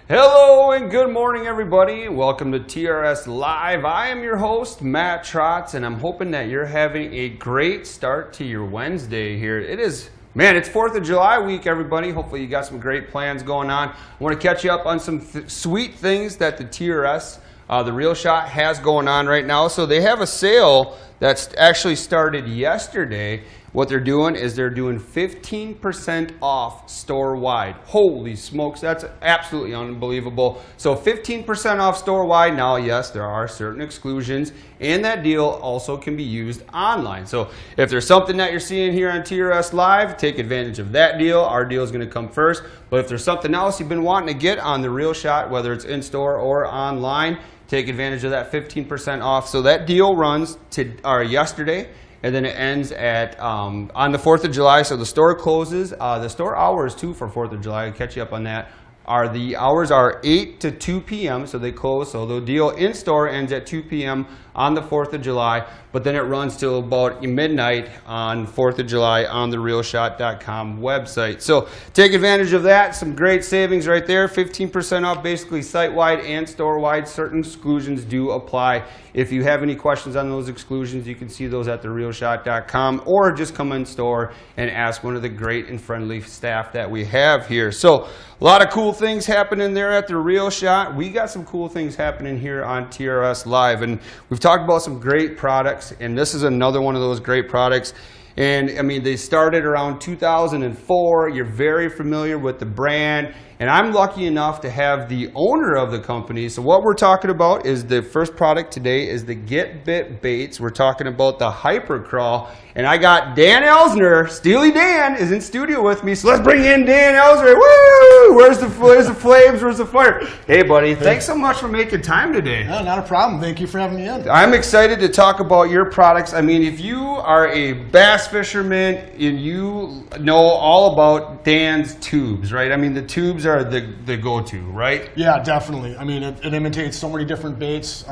Hello and good morning, everybody. Welcome to TRS Live. I am your host, Matt Trotz, and I'm hoping that you're having a great start to your Wednesday here. It's 4th of July week, everybody. Hopefully you got some great plans going on. I want to catch you up on some sweet things that the TRS, the Real Shot, has going on right now. So they have a sale that's actually started yesterday. What they're doing is they're doing 15% off store-wide. Holy smokes, that's absolutely unbelievable. So 15% off store-wide. Now, yes, there are certain exclusions, and that deal also can be used online. So if there's something that you're seeing here on TRS Live, take advantage of that deal. Our deal is going to come first. But if there's something else you've been wanting to get on the Real Shot, whether it's in-store or online, take advantage of that 15% off. So that deal runs yesterday. And then it ends at on the 4th of July. So the store closes. The store hours, too, for 4th of July, I'll catch you up on that. The hours are 8 to 2 p.m., so they close. So the deal in-store ends at 2 p.m. on the 4th of July, but then it runs till about midnight on 4th of July on the realshot.com website. So take advantage of that. Some great savings right there. 15% off basically site-wide and store-wide. Certain exclusions do apply. If you have any questions on those exclusions, you can see those at therealshot.com or just come in store and ask one of the great and friendly staff that we have here. So a lot of cool things happening there at the Real Shot. We got some cool things happening here on TRS Live, and we've talked about some great products, and this is another one of those great products. And I mean, they started around 2004. You're very familiar with the brand, and I'm lucky enough to have the owner of the company. So what we're talking about is the first product today is the Bit Baits. We're talking about the Hyper Craw, and I got Dan Elsner. Steely Dan is in studio with me, so let's bring in Dan Elsner. Woo! Where's the flames? Where's the fire? Hey, buddy. Thanks so much for making time today. No, not a problem. Thank you for having me in. I'm excited to talk about your products. I mean, if you are a bass fisherman and you know all about Dan's tubes, right? I mean, the tubes are the go-to, right? Yeah, definitely. I mean, it imitates so many different baits.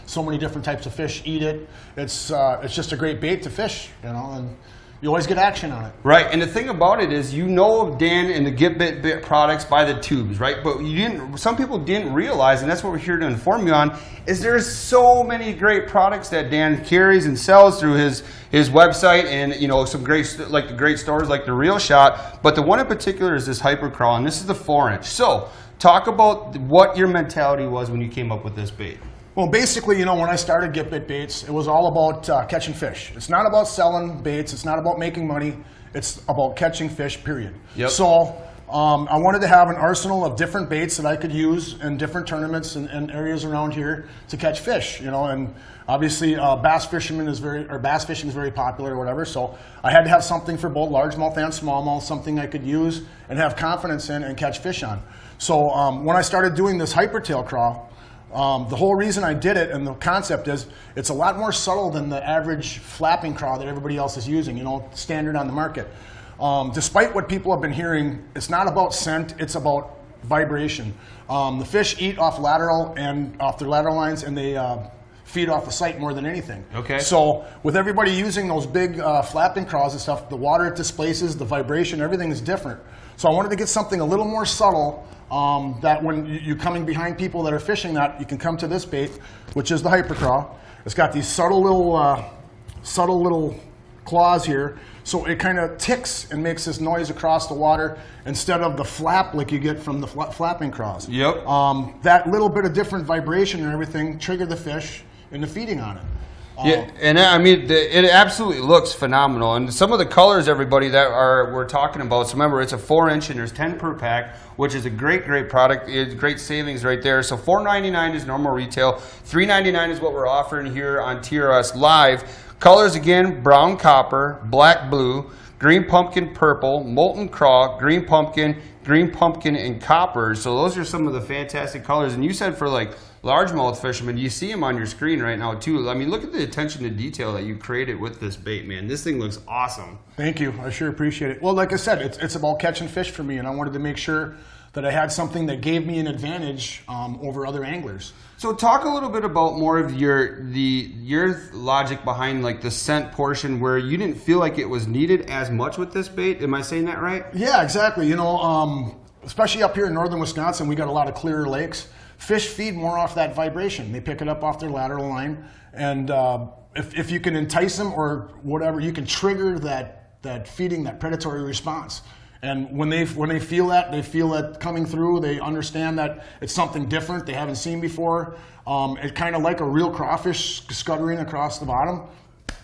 So many different types of fish eat it. It's just a great bait to fish, you know, and you always get action on it. Right, and the thing about it is, you know Dan and the Bit products by the tubes, right? But some people didn't realize, and that's what we're here to inform you on, is there's so many great products that Dan carries and sells through his website, and you know, some great, like the great stores like the Real Shot. But the one in particular is this Hyper Craw, and this is the 4-inch. So talk about what your mentality was when you came up with this bait. Well, basically, you know, when I started Bit Baits, it was all about catching fish. It's not about selling baits. It's not about making money. It's about catching fish, period. Yep. So I wanted to have an arsenal of different baits that I could use in different tournaments and areas around here to catch fish, you know, and obviously bass fishing is very popular or whatever, so I had to have something for both largemouth and smallmouth, something I could use and have confidence in and catch fish on. So when I started doing this Hypertail Craw, the whole reason I did it, and the concept is, it's a lot more subtle than the average flapping craw that everybody else is using, you know, standard on the market. Despite what people have been hearing, it's not about scent, it's about vibration. The fish eat off their lateral lines, and they feed off the sight more than anything. Okay. So with everybody using those big flapping craws and stuff, the water it displaces, the vibration, everything is different. So I wanted to get something a little more subtle, that when you're coming behind people that are fishing that, you can come to this bait, which is the Hyper Craw. It's got these subtle little claws here, so it kind of ticks and makes this noise across the water instead of the flap like you get from the flapping craws. Yep. That little bit of different vibration and everything triggered the fish into feeding on it. Yeah, and I mean, it absolutely looks phenomenal. And some of the colors, everybody, that we're talking about, so remember, it's a 4-inch and there's 10 per pack, which is a great product. It's great savings right there. So $4.99 is normal retail. $3.99 is what we're offering here on TRS Live. Colors, again, brown copper, black blue, green pumpkin purple, molten craw, green pumpkin, and copper. So those are some of the fantastic colors. And you said for like largemouth fishermen, you see them on your screen right now too. I mean, look at the attention to detail that you created with this bait, man. This thing looks awesome. Thank you. I sure appreciate it. Well, like I said, it's about catching fish for me, and I wanted to make sure that I had something that gave me an advantage over other anglers. So talk a little bit about more of your logic behind like the scent portion, where you didn't feel like it was needed as much with this bait. Am I saying that right? Yeah, exactly. You know, especially up here in northern Wisconsin, we got a lot of clear lakes. Fish feed more off that vibration. They pick it up off their lateral line, and if you can entice them or whatever, you can trigger that feeding, that predatory response. And when they feel that coming through, they understand that it's something different they haven't seen before. It's kind of like a real crawfish scuttering across the bottom.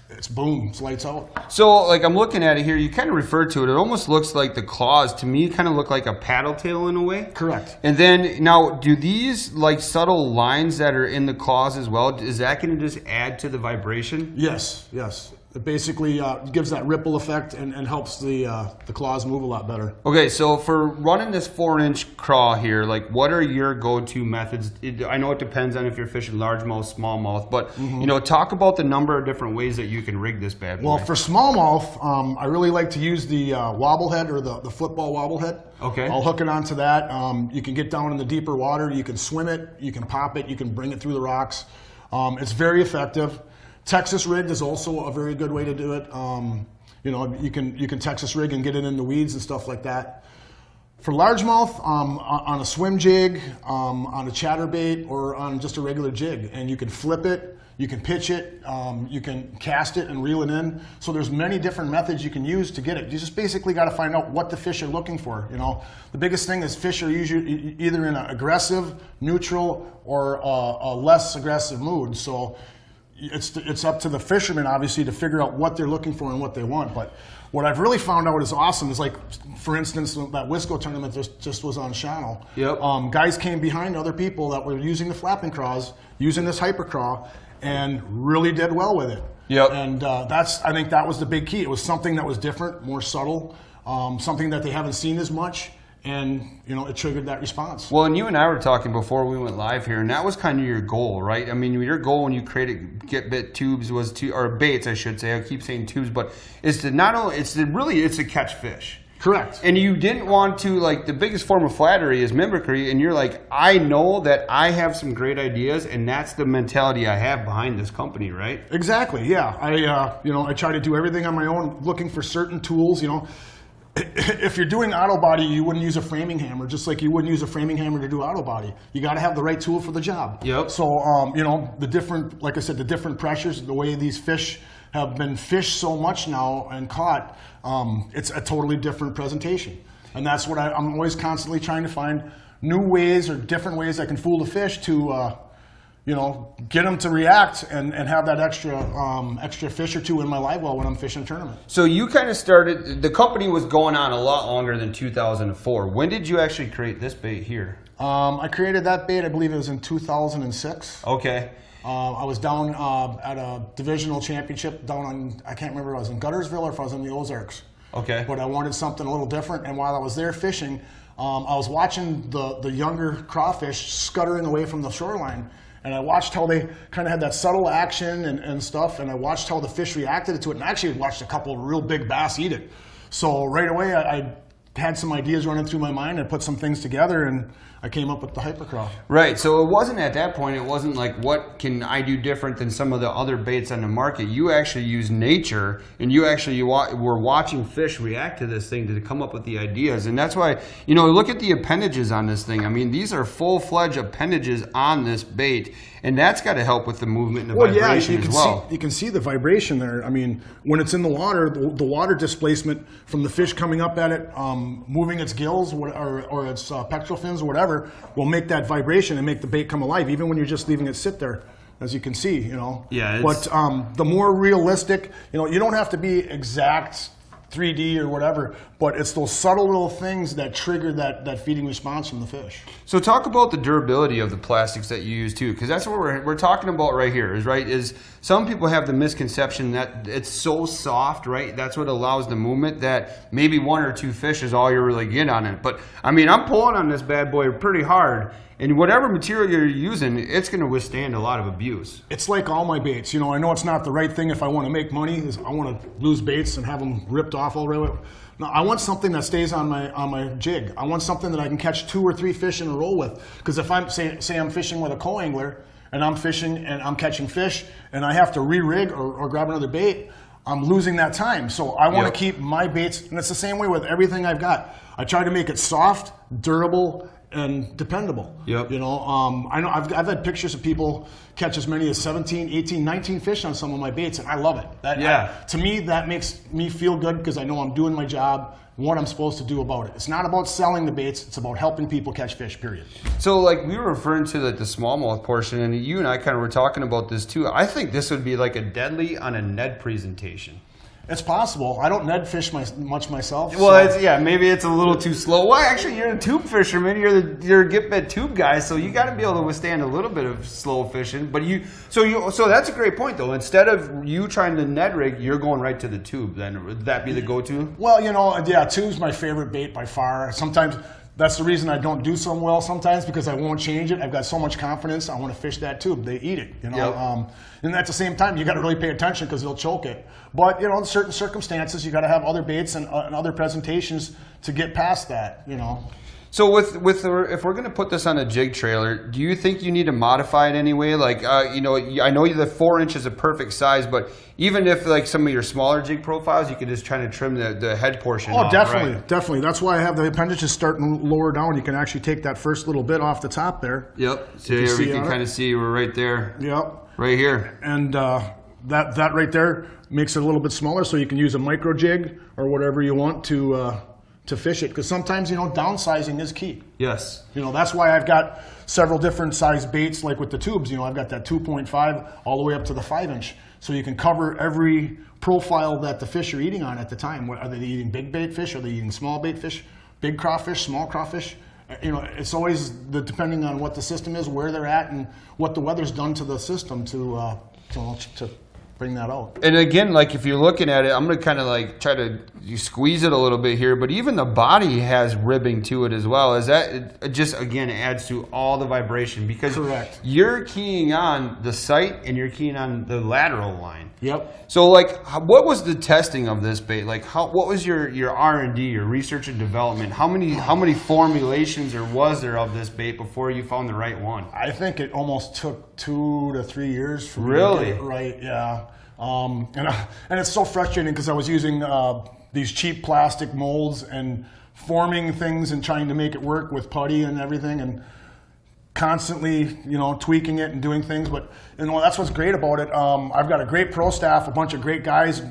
It's boom, it's lights out. So, like, I'm looking at it here, you kind of referred to it. It almost looks like the claws, to me, kind of look like a paddle tail in a way. Correct. And then, now, do these, like, subtle lines that are in the claws as well, is that going to just add to the vibration? Yes, yes. It basically gives that ripple effect and helps the claws move a lot better. Okay, so for running this 4-inch craw here, like, what are your go-to methods? I know it depends on if you're fishing largemouth, smallmouth, but you know, talk about the number of different ways that you can rig this bad boy. Well, for smallmouth, I really like to use the wobble head or the football wobble head. Okay. I'll hook it onto that. You can get down in the deeper water. You can swim it. You can pop it. You can bring it through the rocks. It's very effective. Texas rigged is also a very good way to do it. You know, you can Texas rig and get it in the weeds and stuff like that. For largemouth, on a swim jig, on a chatterbait, or on just a regular jig, and you can flip it, you can pitch it, you can cast it and reel it in. So there's many different methods you can use to get it. You just basically got to find out what the fish are looking for. You know, the biggest thing is fish are usually either in an aggressive, neutral, or a less aggressive mood. So it's up to the fishermen, obviously, to figure out what they're looking for and what they want. But what I've really found out is awesome is, like, for instance, that Wisco tournament just was on channel. Yep. Guys came behind other people that were using the flapping craws, using this hyper craw, and really did well with it. Yep. And I think that was the big key. It was something that was different, more subtle, something that they haven't seen as much. And, you know, it triggered that response. Well, and you and I were talking before we went live here, and that was kind of your goal, right? I mean, your goal when you created Get Bit Tubes was to, or baits, I should say. I keep saying tubes, but it's to not only, it's to catch fish. Correct. And you didn't want to, like, the biggest form of flattery is mimicry, and you're like, I know that I have some great ideas, and that's the mentality I have behind this company, right? Exactly, yeah. I try to do everything on my own, looking for certain tools, you know. If you're doing auto body, you wouldn't use a framing hammer, just like you wouldn't use a framing hammer to do auto body. You got to have the right tool for the job. Yep. So, you know, the different, like I said, the different pressures, the way these fish have been fished so much now and caught, it's a totally different presentation. And that's what I'm always constantly trying to find new ways or different ways I can fool the fish to, you know, get them to react and have that extra fish or two in my live well when I'm fishing a tournament. So you kind of started, the company was going on a lot longer than 2004. When did you actually create this bait here? I created that bait, I believe it was in 2006. Okay. I was down at a divisional championship down on, I can't remember if I was in Guttersville or if I was in the Ozarks. Okay. But I wanted something a little different, and while I was there fishing, I was watching the younger crawfish scuttering away from the shoreline. And I watched how they kind of had that subtle action and stuff, and I watched how the fish reacted to it, and I actually watched a couple of real big bass eat it. So right away, I had some ideas running through my mind, and put some things together, and I came up with the Hyper Craw. Right, so it wasn't at that point, it wasn't like, what can I do different than some of the other baits on the market? You actually used nature, and you actually were watching fish react to this thing to come up with the ideas. And that's why, you know, look at the appendages on this thing. I mean, these are full-fledged appendages on this bait, and that's got to help with the movement and the vibration as well. You can see the vibration there. I mean, when it's in the water, the water displacement from the fish coming up at it, moving its gills or its pectoral fins or whatever, will make that vibration and make the bait come alive, even when you're just leaving it sit there, as you can see, you know. Yeah. But the more realistic, you know, you don't have to be exact 3D or whatever, but it's those subtle little things that trigger that feeding response from the fish. So talk about the durability of the plastics that you use too, because that's what we're talking about right here. Is some people have the misconception that it's so soft, right? That's what allows the movement, that maybe one or two fish is all you really get on it. But I mean, I'm pulling on this bad boy pretty hard, and whatever material you're using, it's going to withstand a lot of abuse. It's like all my baits. You know, I know it's not the right thing if I want to make money. I want to lose baits and have them ripped off already. No, I want something that stays on my jig. I want something that I can catch 2 or 3 fish in a row with. Because if I'm say I'm fishing with a co-angler and I'm fishing and I'm catching fish and I have to re-rig or grab another bait, I'm losing that time. So I want to keep my baits, and it's the same way with everything I've got. I try to make it soft, durable, and dependable. Yep. You know, I know I've had pictures of people catch as many as 17, 18, 19 fish on some of my baits, and I love it. To me, that makes me feel good because I know I'm doing my job, what I'm supposed to do about it. It's not about selling the baits, it's about helping people catch fish, period. So like we were referring to like the smallmouth portion, and you and I kind of were talking about this too. I think this would be like a deadly on a Ned presentation. It's possible. I don't Ned fish much myself. Well, so. Maybe it's a little too slow. Well, actually, you're a tube fisherman. You're a get bit tube guy, so you got to be able to withstand a little bit of slow fishing. But so that's a great point though. Instead of you trying to Ned rig, you're going right to the tube. Then would that be the go-to? Well, you know, yeah, tube's my favorite bait by far. Sometimes. That's the reason I don't do so well sometimes, because I won't change it. I've got so much confidence. I want to fish that tube. They eat it, you know. Yep. And at the same time, you got to really pay attention because they'll choke it. But you know, in certain circumstances, you got to have other baits and other presentations to get past that, you know. So if we're going to put this on a jig trailer, do you think you need to modify it anyway? Like, you know, I know the 4 inch is a perfect size, but even if like some of your smaller jig profiles, you could just try to trim the head portion off, definitely, right? Definitely. That's why I have the appendages starting lower down. You can actually take that first little bit off the top there. Yep. So we can kind of see we're right there. Yep. Right here. And that right there makes it a little bit smaller, so you can use a micro jig or whatever you want to fish it, because sometimes, you know, downsizing is key. Yes. You know, that's why I've got several different size baits, like with the tubes. You know, I've got that 2.5 all the way up to the 5 inch, so you can cover every profile that the fish are eating on at the time. Are they eating big bait fish? Are they eating small bait fish? Big crawfish, small crawfish? You know, it's always depending on what the system is, where they're at, and what the weather's done to the system to bring that out. And again, like if you're looking at it, I'm going to kind of like try to squeeze it a little bit here, but even the body has ribbing to it as well. Is that it just, again, adds to all the vibration, because Correct. You're keying on the sight and you're keying on the lateral line. Yep. So like, what was the testing of this bait? Like, what was your R&D, your research and development? How many formulations or was there of this bait before you found the right one? I think it almost took 2 to 3 years for me to Really? get it right. Yeah. And it's so frustrating because I was using these cheap plastic molds and forming things and trying to make it work with putty and everything, and constantly, you know, tweaking it and doing things. But you know, that's what's great about it. I've got a great pro staff, a bunch of great guys.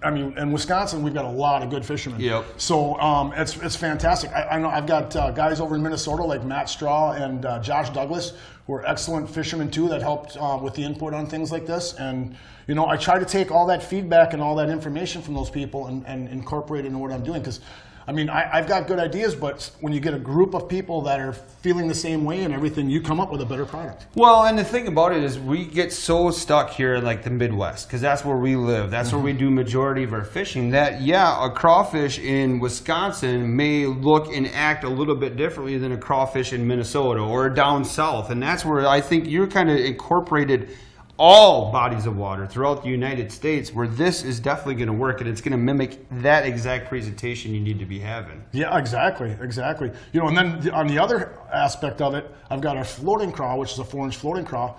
I mean, in Wisconsin, we've got a lot of good fishermen. Yep. So it's fantastic. I know I've got guys over in Minnesota like Matt Straw and Josh Douglas, who are excellent fishermen too, that helped with the input on things like this. And you know, I try to take all that feedback and all that information from those people and incorporate it into what I'm doing. Because I mean, I've got good ideas, but when you get a group of people that are feeling the same way and everything, you come up with a better product. Well, and the thing about it is we get so stuck here in like the Midwest, because that's where we live. That's where we do majority of our fishing. That, yeah, a crawfish in Wisconsin may look and act a little bit differently than a crawfish in Minnesota or down south. And that's where I think you're kind of incorporated all bodies of water throughout the United States, where this is definitely going to work, and it's going to mimic that exact presentation you need to be having. Yeah, exactly. You know, and then on the other aspect of it, I've got a floating craw, which is a 4-inch floating craw.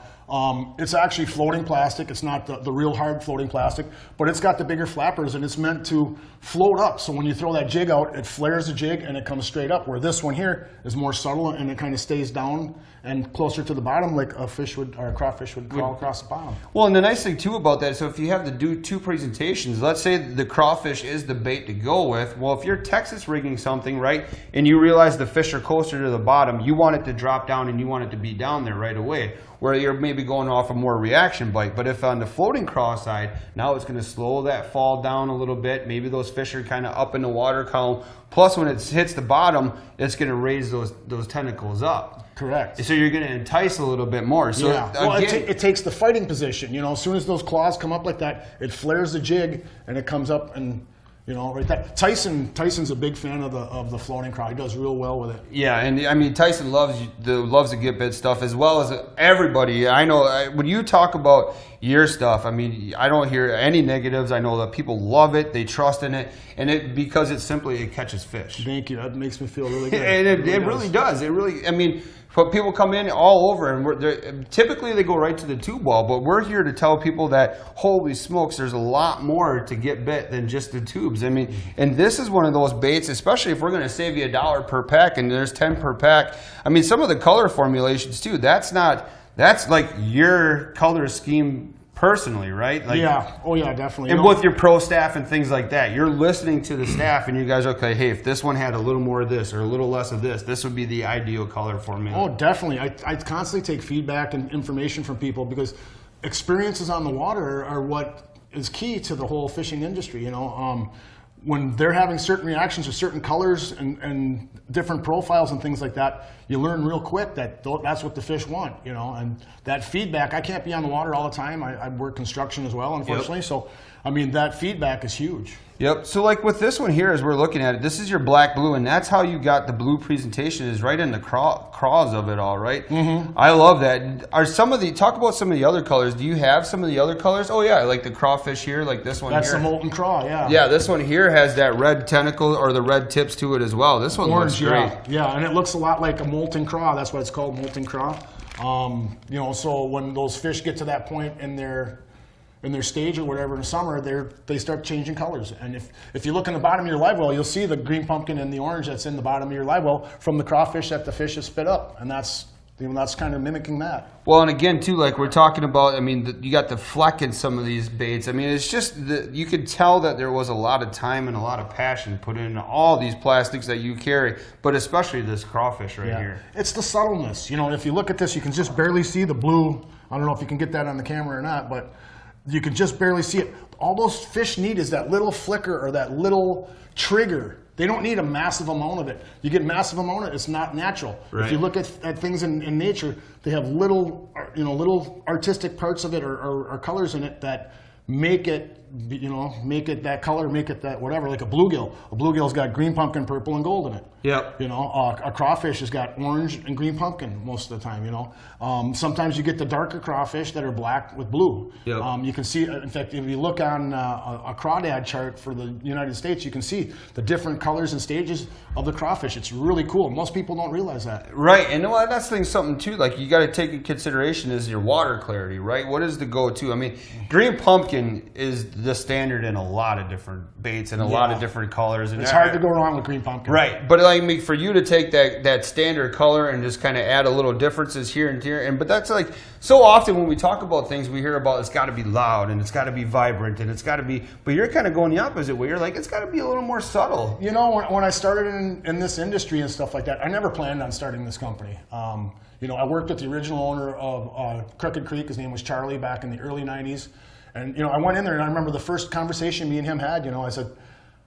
It's actually floating plastic. It's not the real hard floating plastic, but it's got the bigger flappers, and it's meant to float up. So when you throw that jig out, it flares the jig and it comes straight up, where this one here is more subtle and it kind of stays down and closer to the bottom, like a fish would, or a crawfish would crawl across the bottom. Well, and the nice thing too about that, so if you have to do 2 presentations, let's say the crawfish is the bait to go with. Well, if you're Texas rigging something, right, and you realize the fish are closer to the bottom, you want it to drop down and you want it to be down there right away, where you're maybe going off a more reaction bite. But if on the floating craw side, now it's going to slow that fall down a little bit. Maybe those fish are kind of up in the water column. Plus, when it hits the bottom, it's going to raise those tentacles up. Correct. So you're going to entice a little bit more. So yeah. Well, again, it takes the fighting position. You know, as soon as those claws come up like that, it flares the jig and it comes up and, you know, right there. Tyson's a big fan of the floating craw. He does real well with it. Yeah, and I mean, Tyson loves the get bit stuff as well as everybody. I know when you talk about your stuff, I mean, I don't hear any negatives. I know that people love it, they trust in it, and because it catches fish. Thank you. That makes me feel really good. And it really does. It really, I mean, But people come in all over, and typically they go right to the tube well. But we're here to tell people that, holy smokes, there's a lot more to get bit than just the tubes. I mean, and this is one of those baits, especially if we're going to save you $1 per pack, and there's 10 per pack. I mean, some of the color formulations too. That's like your color scheme personally, right? Like, yeah. Oh yeah, definitely. And with your pro staff and things like that, you're listening to the staff, and you guys are okay. Hey, if this one had a little more of this or a little less of this would be the ideal color for me. Oh, definitely. I constantly take feedback and information from people, because experiences on the water are what is key to the whole fishing industry. You know, when they're having certain reactions to certain colors and different profiles and things like that, you learn real quick that that's what the fish want, you know, and that feedback, I can't be on the water all the time. I work construction as well, unfortunately. Yep. So, I mean, that feedback is huge. Yep. So like with this one here, as we're looking at it, this is your black blue, and that's how you got the blue presentation, is right in the craws of it all, right? Mm-hmm. I love that. Talk about some of the other colors. Do you have some of the other colors? Oh yeah, like the crawfish here, like this one. That's here. the molten craw, yeah. Yeah, this one here has that red tentacle or the red tips to it as well. This one orange, looks great. Yeah, and it looks a lot like a molten craw. That's why it's called molten craw. You know, so when those fish get to that point in their stage or whatever in the summer, they start changing colors. And if you look in the bottom of your live well, you'll see the green pumpkin and the orange that's in the bottom of your live well from the crawfish that the fish has spit up, and that's kind of mimicking that. Well, and again too, like we're talking about, I mean, you got the fleck in some of these baits. I mean, it's just you could tell that there was a lot of time and a lot of passion put into all these plastics that you carry, but especially this crawfish right here. It's the subtleness. You know, if you look at this, you can just barely see the blue. I don't know if you can get that on the camera or not, but you can just barely see it. All those fish need is that little flicker or that little trigger. They don't need a massive amount of it. You get massive amount of it, it's not natural. Right. If you look at things in nature, they have little artistic parts of it or colors in it that make it that color, make it that whatever, like a bluegill. A bluegill's got green pumpkin, purple, and gold in it. Yep. You know, a crawfish has got orange and green pumpkin most of the time, you know. Sometimes you get the darker crawfish that are black with blue. Yep. You can see, in fact, if you look on a crawdad chart for the United States, you can see the different colors and stages of the crawfish. It's really cool. Most people don't realize that. Right, and that's something too, like you got to take in consideration is your water clarity, right? What is the go-to? I mean, green pumpkin is the standard in a lot of different baits and a lot of different colors. And it's hard to go wrong with green pumpkin. Right, but I mean, for you to take that standard color and just kind of add a little differences here and here, but that's like, so often when we talk about things, we hear about it's got to be loud and it's got to be vibrant and it's got to be, but you're kind of going the opposite way. You're like, it's got to be a little more subtle. You know, when I started in this industry and stuff like that, I never planned on starting this company. You know, I worked with the original owner of Crooked Creek. His name was Charlie back in the early 90s. And, you know, I went in there and I remember the first conversation me and him had, you know, I said,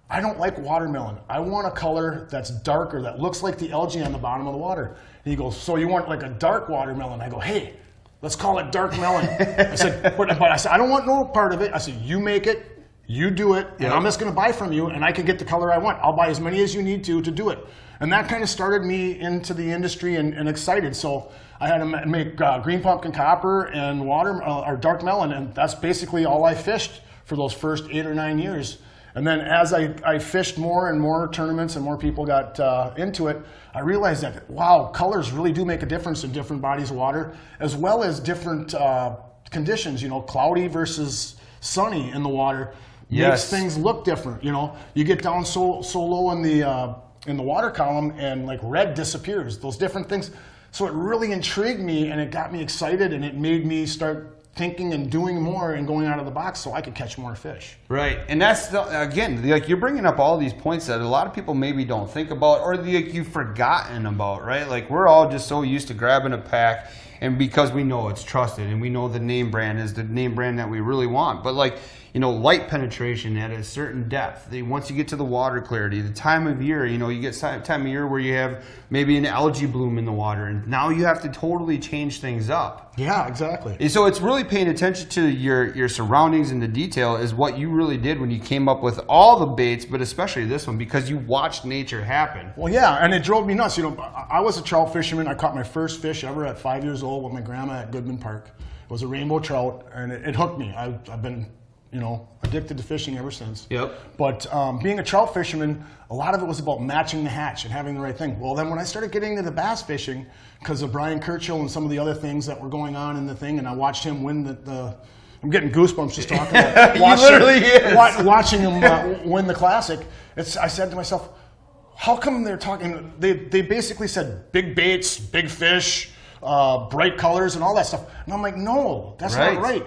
I don't like watermelon. I want a color that's darker, that looks like the algae on the bottom of the water. And he goes, so you want like a dark watermelon? I go, hey, let's call it dark melon. I said, but I said, I don't want no part of it. I said, you make it, you do it, and I'm just going to buy from you, and I can get the color I want. I'll buy as many as you need to do it. And that kind of started me into the industry and excited. So I had to make green pumpkin copper and or dark melon, and that's basically all I fished for those first 8 or 9 years. And then as I fished more and more tournaments and more people got into it, I realized that, wow, colors really do make a difference in different bodies of water, as well as different conditions, you know, cloudy versus sunny in the water. Makes things look different, you know. You get down so low in the water column and like red disappears, those different things. So it really intrigued me and it got me excited and it made me start thinking and doing more and going out of the box so I could catch more fish. Right, and that's, again, like you're bringing up all these points that a lot of people maybe don't think about or like you've forgotten about, right? Like we're all just so used to grabbing a pack and because we know it's trusted and we know the name brand is the name brand that we really want. But like, you know, light penetration at a certain depth. Once you get to the water clarity, the time of year, you know, you get time of year where you have maybe an algae bloom in the water, and now you have to totally change things up. Yeah, exactly. And so it's really paying attention to your surroundings and the detail is what you really did when you came up with all the baits, but especially this one because you watched nature happen. Well, yeah, and it drove me nuts. You know, I was a trout fisherman. I caught my first fish ever at 5 years old with my grandma at Goodman Park. It was a rainbow trout, and it hooked me. I've been you know, addicted to fishing ever since. Yep. But being a trout fisherman, a lot of it was about matching the hatch and having the right thing. Well, then when I started getting into the bass fishing, because of Brian Kirchhoff and some of the other things that were going on in the thing, and I watched him win the I'm getting goosebumps just talking about watching him win the classic. I said to myself, how come they're talking? They basically said big baits, big fish, bright colors, and all that stuff. And I'm like, no, that's not right.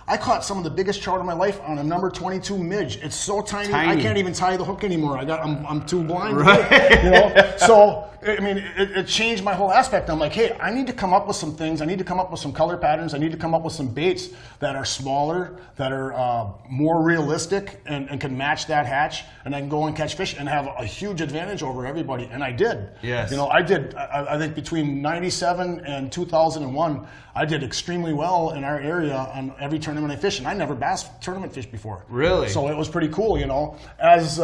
I caught some of the biggest trout of my life on a number 22 midge. It's so tiny. I can't even tie the hook anymore. I'm too blind. Right. You know? So I mean, it changed my whole aspect. I'm like, hey, I need to come up with some things. I need to come up with some color patterns. I need to come up with some baits that are smaller, that are more realistic, and can match that hatch. And I can go and catch fish and have a huge advantage over everybody. And I did. Yes. You know, I did. I think between '97 and 2001, I did extremely well in our area on every tournament I fished, and I never bass tournament fished before. Really? So it was pretty cool, you know. As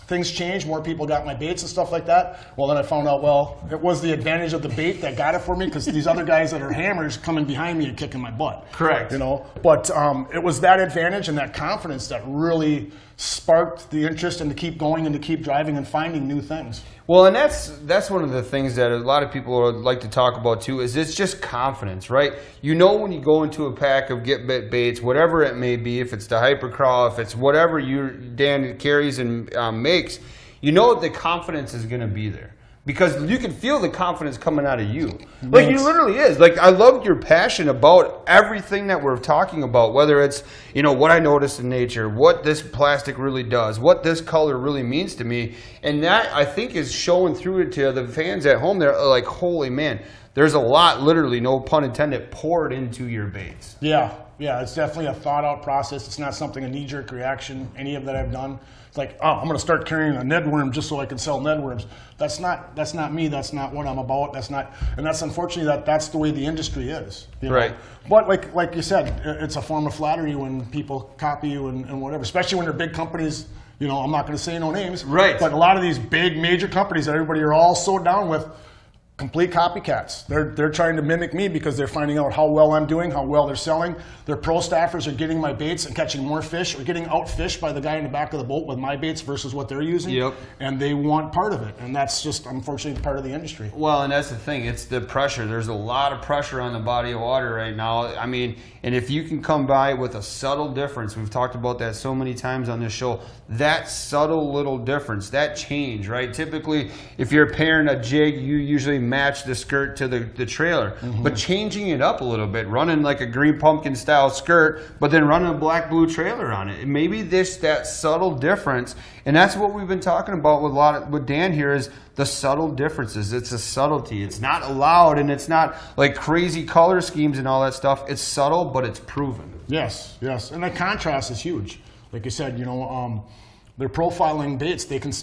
things changed, more people got my baits and stuff like that. Well, then I found out, well, it was the advantage of the bait that got it for me, because these other guys that are hammers coming behind me and kicking my butt. Correct. You know, but it was that advantage and that confidence that really sparked the interest and to keep going and to keep driving and finding new things. Well, and that's one of the things that a lot of people would like to talk about too, is it's just confidence, right? You know, when you go into a pack of Get Bit baits, whatever it may be, if it's the Hyper Craw, if it's whatever Dan carries and makes, you know the confidence is going to be there. Because you can feel the confidence coming out of you. Like, it literally is. Like, I loved your passion about everything that we're talking about, whether it's, you know, what I noticed in nature, what this plastic really does, what this color really means to me. And that, I think, is showing through it to the fans at home. They're like, holy man, there's a lot, literally, no pun intended, poured into your baits. Yeah, it's definitely a thought-out process. It's not something, a knee-jerk reaction, any of that I've done. It's like, oh, I'm going to start carrying a Ned worm just so I can sell Ned worms. That's not me. That's not what I'm about. And that's unfortunately that's the way the industry is. You know? Right. But like you said, it's a form of flattery when people copy you and whatever, especially when they're big companies. You know, I'm not going to say no names. Right. But a lot of these big major companies that everybody are all so down with, complete copycats. They're trying to mimic me because they're finding out how well I'm doing, how well they're selling. Their pro staffers are getting my baits and catching more fish, or getting outfished by the guy in the back of the boat with my baits versus what they're using. Yep. And they want part of it. And that's just, unfortunately, part of the industry. Well, and that's the thing. It's the pressure. There's a lot of pressure on the body of water right now. I mean, and if you can come by with a subtle difference, we've talked about that so many times on this show, that subtle little difference, that change, right? Typically, if you're pairing a jig, you usually match the skirt to the trailer. Mm-hmm. But changing it up a little bit, running like a green pumpkin style skirt, but then running a black blue trailer on it. Maybe that subtle difference, and that's what we've been talking about with Dan here, is the subtle differences. It's a subtlety. It's not loud, and it's not like crazy color schemes and all that stuff. It's subtle, but it's proven. Yes. And the contrast is huge. Like you said, you know, they're profiling baits. They can.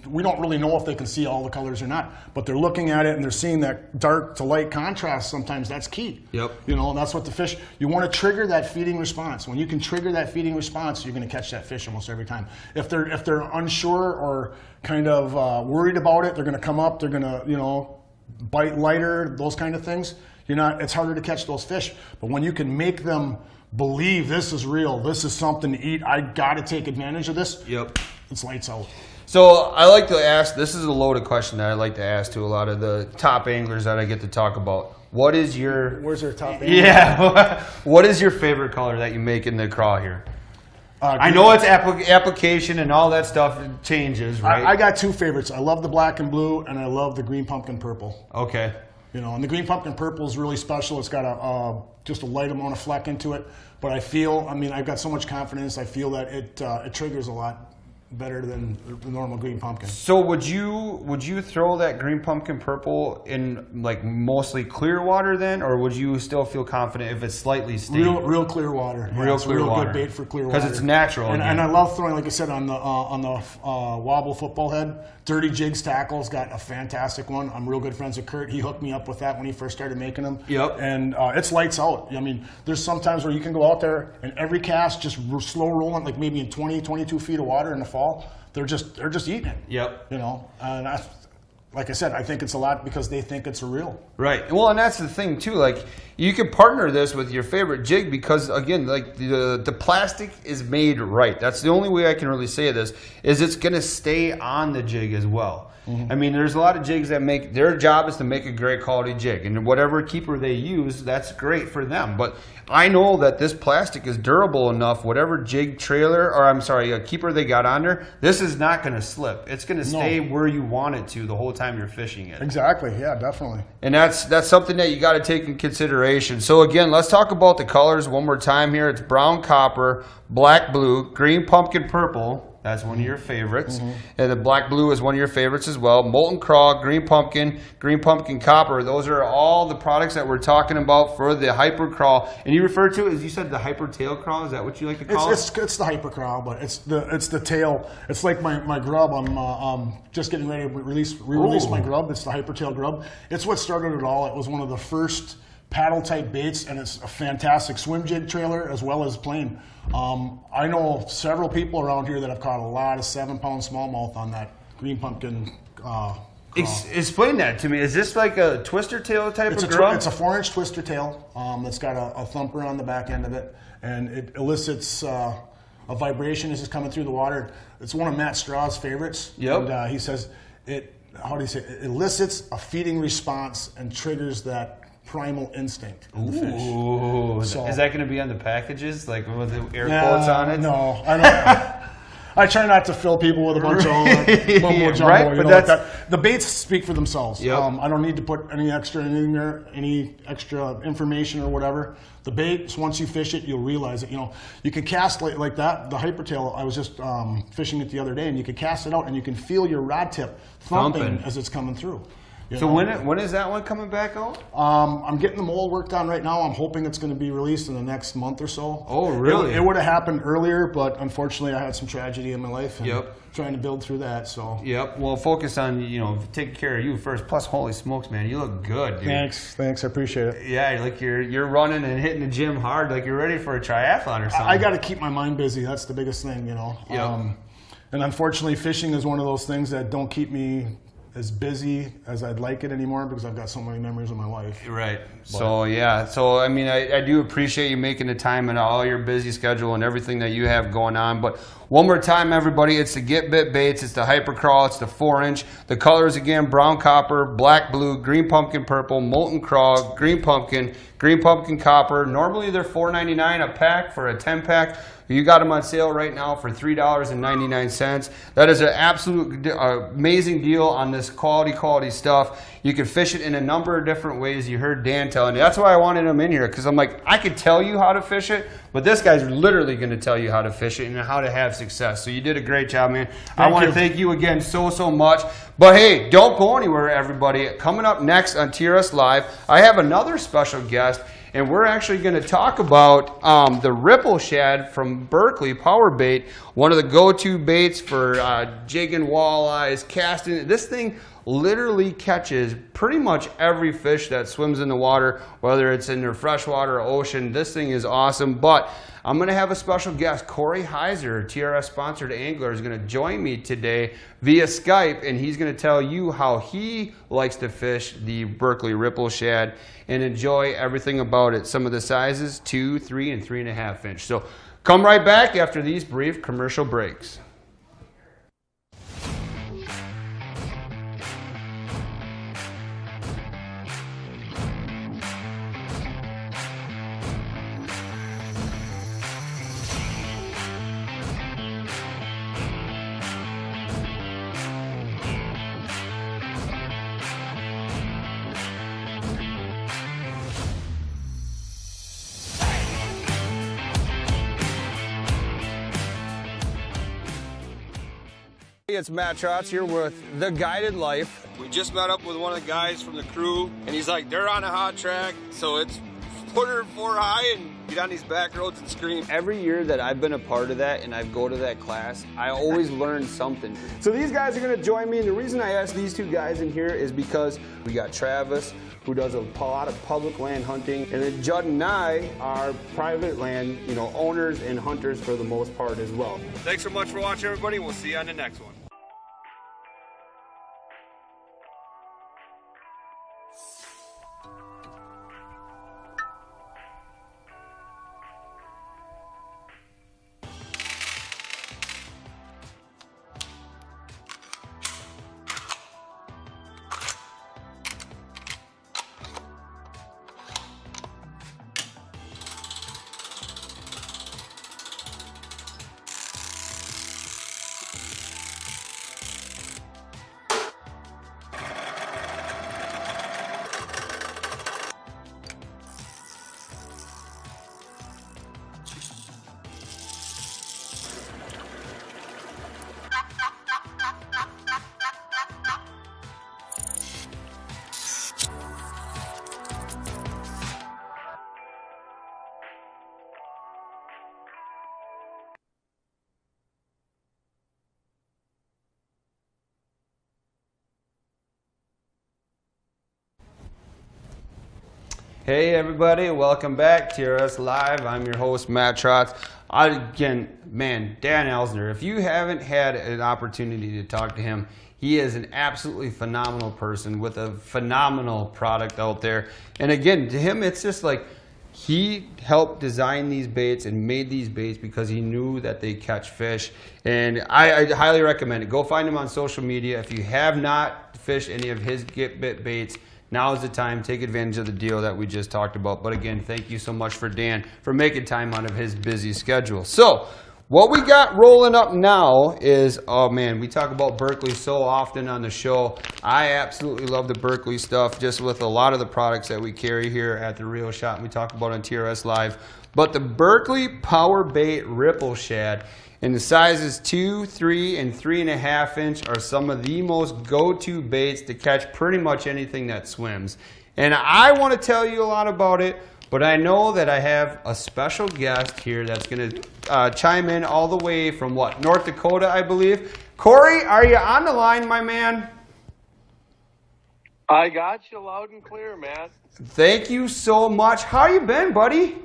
We don't really know if they can see all the colors or not, but they're looking at it and they're seeing that dark to light contrast. Sometimes that's key. Yep. You know, that's what the fish. You want to trigger that feeding response. When you can trigger that feeding response, you're going to catch that fish almost every time. If they're unsure or kind of worried about it, they're going to come up. They're going to, you know, bite lighter. Those kind of things. It's harder to catch those fish. But when you can make them believe this is real, this is something to eat, I got to take advantage of this. Yep. It's lights out. So I like to ask, this is a loaded question that I like to ask to a lot of the top anglers that I get to talk about. What is your... Where's our top angler? Yeah. What is your favorite color that you make in the craw here? I know it's application and all that stuff changes, right? I got two favorites. I love the black and blue, and I love the green pumpkin purple. Okay. You know, and the green pumpkin purple is really special. It's got just a light amount of fleck into it. But I've got so much confidence. I feel that it triggers a lot better than the normal green pumpkin. So would you throw that green pumpkin purple in like mostly clear water then, or would you still feel confident if it's slightly stained? Real clear water. Real good bait for clear water. Because it's natural. And I love throwing, like I said, on the wobble football head. Dirty Jigs Tackle's got a fantastic one. I'm real good friends with Kurt. He hooked me up with that when he first started making them. Yep. And it's lights out. I mean, there's some times where you can go out there and every cast just slow rolling, like maybe in 20, 22 feet of water in the fall. They're just eating it. Yep. You know, and like I said, I think it's a lot because they think it's real. Right. Well, and that's the thing too. Like, you can partner this with your favorite jig because, again, like the plastic is made right. That's the only way I can really say this, is it's going to stay on the jig as well. I mean, there's a lot of jigs that make, their job is to make a great quality jig, and whatever keeper they use, that's great for them. But I know that this plastic is durable enough, whatever jig trailer, or I'm sorry, a keeper they got on there, this is not going to slip. It's going to stay where you want it to the whole time you're fishing it. Exactly, yeah, definitely. And that's something that you got to take in consideration. So again, let's talk about the colors one more time here. It's brown copper, black blue, green pumpkin purple. That's one of your favorites. And the black blue is one of your favorites as well. Molten craw, green pumpkin copper. Those are all the products that we're talking about for the hyper craw. And you refer to it as, you said, the hyper tail craw. Is that what you like to call it? It's the hyper craw, but it's the tail. It's like my grub. I'm just getting ready to re-release my grub. It's the hyper tail grub. It's what started it all. It was one of the first paddle type baits, and it's a fantastic swim jig trailer as well as plain. I know several people around here that have caught a lot of 7-pound smallmouth on that green pumpkin craw. Explain that to me. Is this like a twister tail type of grub? It's a 4-inch twister tail that's got a thumper on the back end of it, and it elicits a vibration as it's coming through the water. It's one of Matt Straw's favorites. Yep. And he says it elicits a feeding response and triggers that primal instinct in the fish. Ooh, so, is that going to be on the packages, like with the air quotes on it? No, I don't. I try not to fill people with a bunch of mumbo jumbo. Right, but that's, the baits speak for themselves. Yep. I don't need to put any extra in there, any extra information or whatever. The bait, once you fish it, you'll realize it. You know, you can cast like that. The hypertail, I was just fishing it the other day, and you can cast it out, and you can feel your rod tip thumping as it's coming through. So when is that one coming back out? I'm getting the mold worked on right now. I'm hoping it's going to be released in the next month or so. Oh, really? It would have happened earlier, but unfortunately I had some tragedy in my life and Yep. trying to build through that. So Yep. Well, focus on, taking care of you first. Plus, holy smokes, man, you look good, dude. Thanks. I appreciate it. Yeah, like you're running and hitting the gym hard, like you're ready for a triathlon or something. I got to keep my mind busy. That's the biggest thing, Yep. And unfortunately, fishing is one of those things that don't keep me as busy as I'd like it anymore because I've got so many memories of my life. Right. So, yeah. So, I mean, I do appreciate you making the time and all your busy schedule and everything that you have going on. But one more time, everybody, it's the Get Bit Baits. It's the Hyper Craw. It's the 4-inch. The colors, again, brown copper, black blue, green pumpkin purple, molten craw, green pumpkin copper. Normally, they're $4.99 a pack for a 10-pack. You got them on sale right now for $3.99. That is an absolute amazing deal on this quality stuff. You can fish it in a number of different ways. You heard Dan telling you. That's why I wanted him in here, because I'm like, I could tell you how to fish it, but this guy's literally going to tell you how to fish it and how to have success. So you did a great job, man. I want to thank you again so much. But hey, don't go anywhere, everybody. Coming up next on TRS Live, I have another special guest. And we're actually going to talk about the Ripple Shad from Berkeley Power Bait, one of the go-to baits for jigging walleyes, casting. This thing literally catches pretty much every fish that swims in the water, whether it's in their freshwater or ocean. This thing is awesome. But I'm going to have a special guest. Corey Heiser, TRS-sponsored angler, is going to join me today via Skype, and he's going to tell you how he likes to fish the Berkeley Ripple Shad and enjoy everything about it. Some of the sizes, 2, 3, and 3.5 inch. So come right back after these brief commercial breaks. It's Matt Trotz here with The Guided Life. We just met up with one of the guys from the crew, and he's like, they're on a hot track, so it's 104 high and get on these back roads and scream. Every year that I've been a part of that and I go to that class, I always learn something. So these guys are going to join me, and the reason I asked these two guys in here is because we got Travis, who does a lot of public land hunting, and then Judd and I are private land, owners and hunters for the most part as well. Thanks so much for watching, everybody. We'll see you on the next one. Hey everybody, welcome back to TRS Live. I'm your host, Matt Trotz. Again, man, Dan Elsner, if you haven't had an opportunity to talk to him, he is an absolutely phenomenal person with a phenomenal product out there. And again, to him, it's just like he helped design these baits and made these baits because he knew that they catch fish. And I highly recommend it. Go find him on social media. If you have not fished any of his Get Bit baits, now is the time. Take advantage of the deal that we just talked about. But again, thank you so much for Dan for making time out of his busy schedule. So what we got rolling up now is, oh man, we talk about Berkley so often on the show. I absolutely love the Berkley stuff, just with a lot of the products that we carry here at the Reel Shop and we talk about on TRS Live. But the Berkley Power Bait Ripple Shad in the sizes 2, 3, and 3.5 inch are some of the most go-to baits to catch pretty much anything that swims. And I want to tell you a lot about it, but I know that I have a special guest here that's going to chime in all the way from what, North Dakota, I believe. Corey, are you on the line, my man? I got you loud and clear, Matt. Thank you so much. How you been, buddy?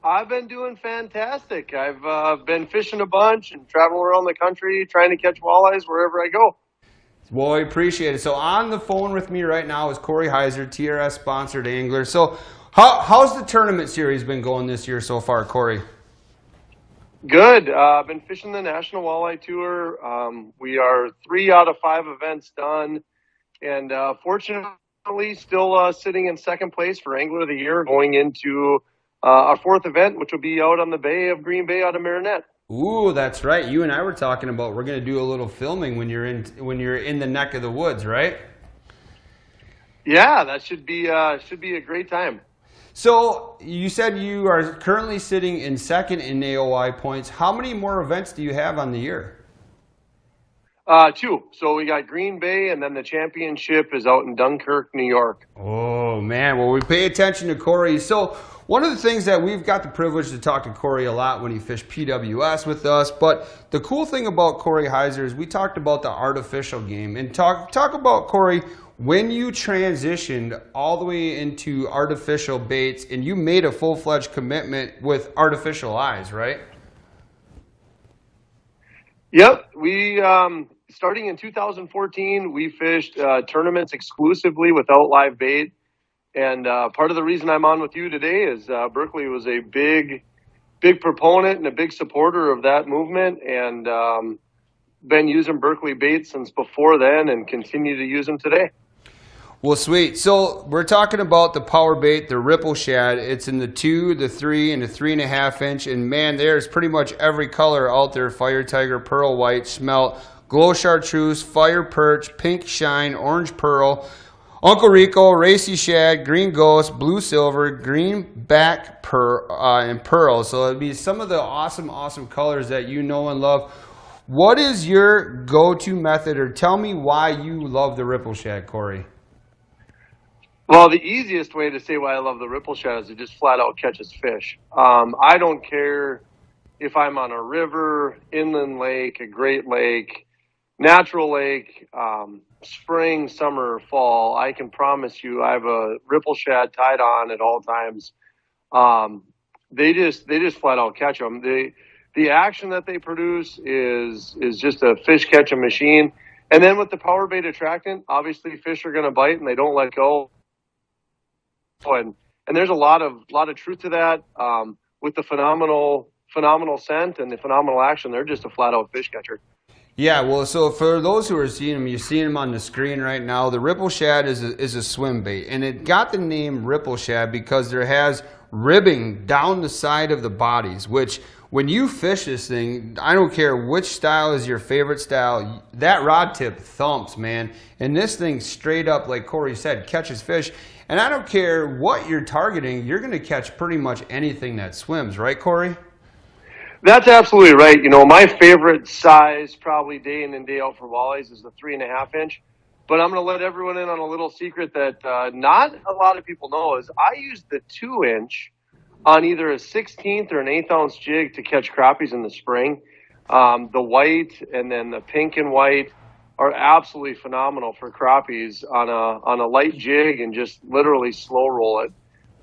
I've been doing fantastic. I've been fishing a bunch and traveling around the country trying to catch walleyes wherever I go. Well, I appreciate it. So on the phone with me right now is Corey Heiser, TRS sponsored angler. So how's the tournament series been going this year so far, Corey? Good. I've been fishing the National Walleye Tour. We are 3 out of 5 events done. And fortunately, still sitting in second place for Angler of the Year going into our 4th event, which will be out on the Bay of Green Bay out of Marinette. Ooh, that's right. You and I were talking about we're going to do a little filming when you're in the neck of the woods, right? Yeah, that should be a great time. So you said you are currently sitting in second in AOI points. How many more events do you have on the year? 2. So we got Green Bay, and then the championship is out in Dunkirk, New York. Oh, man. Well, we pay attention to Corey. So one of the things that we've got the privilege to talk to Corey a lot when he fished PWS with us, but the cool thing about Corey Heiser is we talked about the artificial game. And talk about, Corey, when you transitioned all the way into artificial baits and you made a full-fledged commitment with artificial eyes, right? Yep, we starting in 2014, we fished tournaments exclusively without live bait, and part of the reason I'm on with you today is Berkley was a big proponent and a big supporter of that movement, and been using Berkley bait since before then, and continue to use them today. Well, sweet. So we're talking about the power bait, the Ripple Shad. It's in the 2, the 3, and the 3.5 inch. And man, there's pretty much every color out there. Fire Tiger, Pearl White, Smelt, Glow Chartreuse, Fire Perch, Pink Shine, Orange Pearl, Uncle Rico, Racy Shad, Green Ghost, Blue Silver, Green Back Pearl, and Pearl. So it'd be some of the awesome colors that you know and love. What is your go-to method, or tell me why you love the Ripple Shad, Corey? Well, the easiest way to say why I love the Ripple Shad is it just flat out catches fish. I don't care if I'm on a river, inland lake, a great lake, natural lake, spring, summer, fall. I can promise you I have a Ripple Shad tied on at all times. They just flat out catch them. The action that they produce is just a fish catching machine. And then with the power bait attractant, obviously fish are going to bite and they don't let go. And there's a lot of truth to that. With the phenomenal scent and the phenomenal action, they're just a flat out fish catcher. Yeah, well, so for those who are seeing them, you're seeing them on the screen right now. The Ripple Shad is a swim bait, and it got the name Ripple Shad because there has ribbing down the side of the bodies, which when you fish this thing, I don't care which style is your favorite style, that rod tip thumps, man. And this thing straight up, like Corey said, catches fish. And I don't care what you're targeting, you're going to catch pretty much anything that swims, right, Corey? That's absolutely right. You know, my favorite size probably day in and day out for walleyes is the 3.5 inch. But I'm going to let everyone in on a little secret that not a lot of people know is I use the 2 inch on either a 16th or an 1/8 ounce jig to catch crappies in the spring. The white and then the pink and white. are absolutely phenomenal for crappies on a light jig and just literally slow roll it.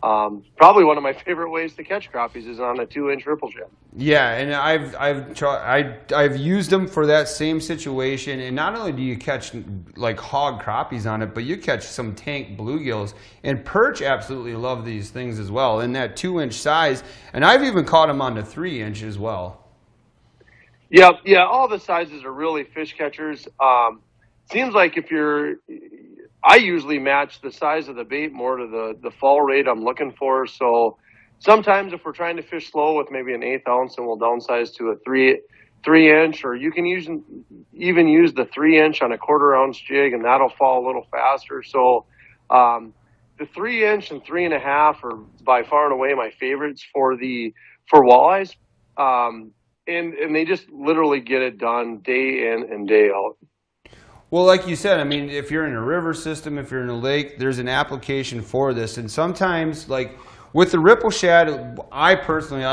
Probably one of my favorite ways to catch crappies is on a 2-inch ripple shad. Yeah, and I've used them for that same situation. And not only do you catch like hog crappies on it, but you catch some tank bluegills. And perch absolutely love these things as well in that 2-inch size. And I've even caught them on the 3-inch as well. Yeah, all the sizes are really fish catchers. Seems like I usually match the size of the bait more to the fall rate I'm looking for. So sometimes if we're trying to fish slow with maybe an 1/8 ounce, and we'll downsize to a 3-inch, or you can even use the 3-inch on a 1/4 ounce jig, and that'll fall a little faster. So the 3-inch and 3.5 are by far and away my favorites for walleyes. And they just literally get it done day in and day out. Well, like you said, I mean, if you're in a river system, if you're in a lake, there's an application for this. And sometimes, like with the ripple shad, I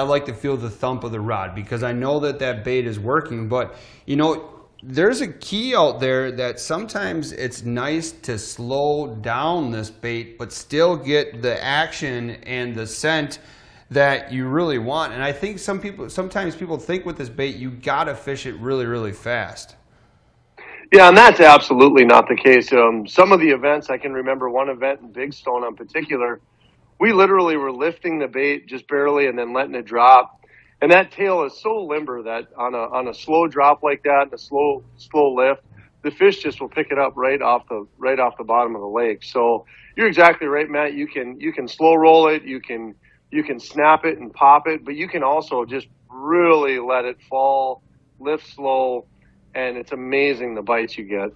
like to feel the thump of the rod because I know that bait is working. But, you know, there's a key out there that sometimes it's nice to slow down this bait, but still get the action and the scent that you really want. And I think sometimes people think with this bait, you gotta fish it really, really fast. Yeah, and that's absolutely not the case. Some of the events, I can remember one event in Big Stone in particular, we literally were lifting the bait just barely and then letting it drop. And that tail is so limber that on a slow drop like that, and a slow lift, the fish just will pick it up right off the bottom of the lake. So you're exactly right, Matt. You can slow roll it, you can snap it and pop it, but you can also just really let it fall, lift slow, and it's amazing the bites you get.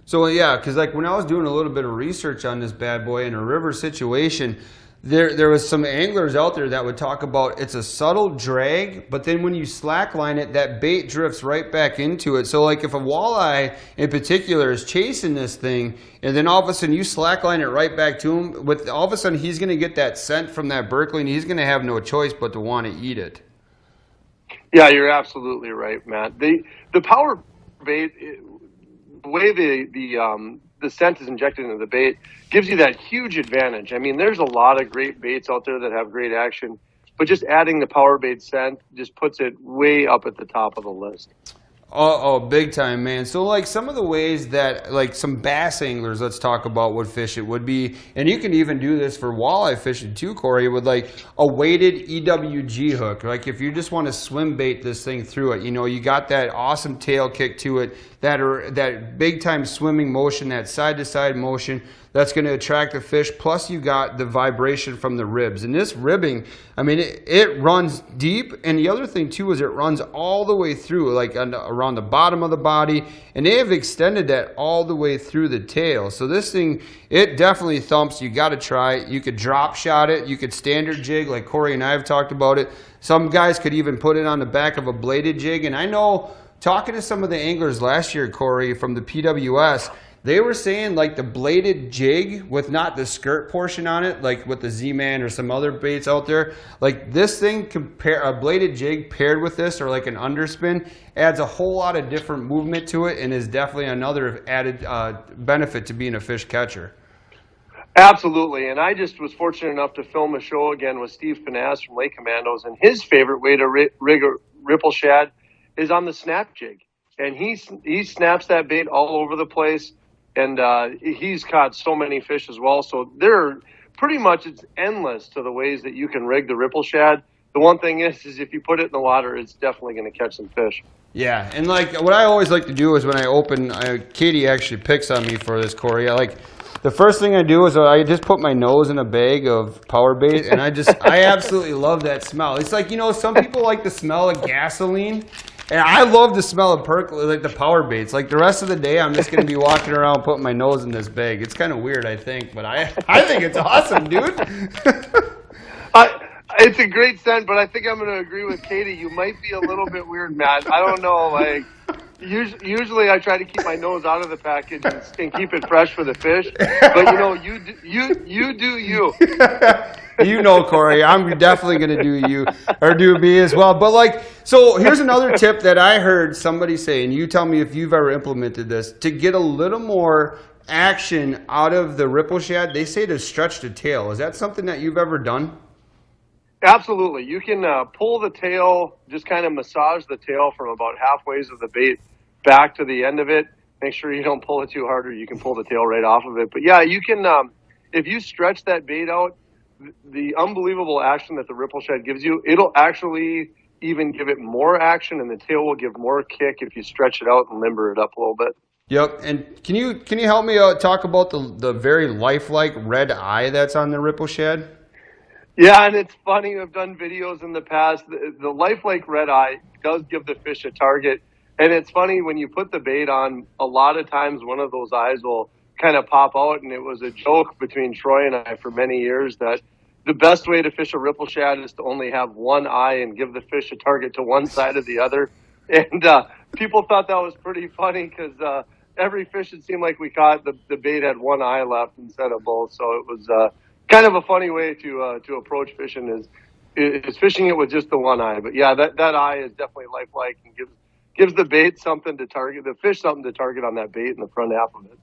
So yeah, because like when I was doing a little bit of research on this bad boy in a river situation, there was some anglers out there that would talk about it's a subtle drag, but then when you slackline it, that bait drifts right back into it. So like if a walleye in particular is chasing this thing, and then all of a sudden you slackline it right back to him, all of a sudden he's going to get that scent from that Berkeley, and he's going to have no choice but to want to eat it. Yeah, you're absolutely right, Matt. The power bait, the way the scent is injected into the bait gives you that huge advantage. I mean, there's a lot of great baits out there that have great action, but just adding the power bait scent just puts it way up at the top of the list. Oh, big time, man. So like some of the ways that like some bass anglers, let's talk about, would fish it would be, and you can even do this for walleye fishing too, Corey, with like a weighted EWG hook. Like if you just want to swim bait this thing through it, you know, you got that awesome tail kick to it, that big time swimming motion, that side to side motion, that's going to attract the fish. Plus you got the vibration from the ribs. And this ribbing, I mean, it runs deep. And the other thing too is it runs all the way through, like around the bottom of the body. And they have extended that all the way through the tail. So this thing, it definitely thumps. You got to try it. You could drop shot it. You could standard jig, like Corey and I have talked about it. Some guys could even put it on the back of a bladed jig. And I know, talking to some of the anglers last year, Corey, from the PWS, they were saying like the bladed jig with not the skirt portion on it, like with the Z-Man or some other baits out there, like this thing, a bladed jig paired with this or like an underspin adds a whole lot of different movement to it and is definitely another added benefit to being a fish catcher. Absolutely, and I just was fortunate enough to film a show again with Steve Finaz from Lake Commandos, and his favorite way to rig a ripple shad is on the snap jig. And he snaps that bait all over the place. And he's caught so many fish as well. So it's endless to the ways that you can rig the ripple shad. The one thing is if you put it in the water, it's definitely going to catch some fish. Yeah, and like what I always like to do is when I open, Katie actually picks on me for this, Corey. The first thing I do is I just put my nose in a bag of power bait, and I absolutely love that smell. It's like, you know, some people like the smell of gasoline. And I love the smell of like the power baits. Like the rest of the day, I'm just going to be walking around putting my nose in this bag. It's kind of weird, I think, but I think it's awesome, dude. It's a great scent, but I think I'm going to agree with Katie. You might be a little bit weird, Matt. I don't know. Like Usually I try to keep my nose out of the package and keep it fresh for the fish. But you do you. You know, Corey, I'm definitely going to do you or do me as well. But like, so here's another tip that I heard somebody say, and you tell me if you've ever implemented this, to get a little more action out of the ripple shad. They say to stretch the tail. Is that something that you've ever done? Absolutely. You can pull the tail, just kind of massage the tail from about halfway of the bait back to the end of it. Make sure you don't pull it too hard or you can pull the tail right off of it. But yeah, you can, if you stretch that bait out, the unbelievable action that the ripple shad gives you, it'll actually even give it more action, and the tail will give more kick if you stretch it out and limber it up a little bit. Yep. And can you help me talk about the very lifelike red eye that's on the ripple shad? Yeah, and it's funny. I've done videos in the past. The lifelike red eye does give the fish a target. And it's funny, when you put the bait on, a lot of times one of those eyes will kind of pop out. And it was a joke between Troy and I for many years that the best way to fish a ripple shad is to only have one eye and give the fish a target to one side or the other. And people thought that was pretty funny because every fish, it seemed like we caught, the bait had one eye left instead of both. So it was kind of a funny way to approach fishing is fishing it with just the one eye. But yeah, that eye is definitely lifelike and gives the bait something to target, the fish something to target on that bait in the front half of it.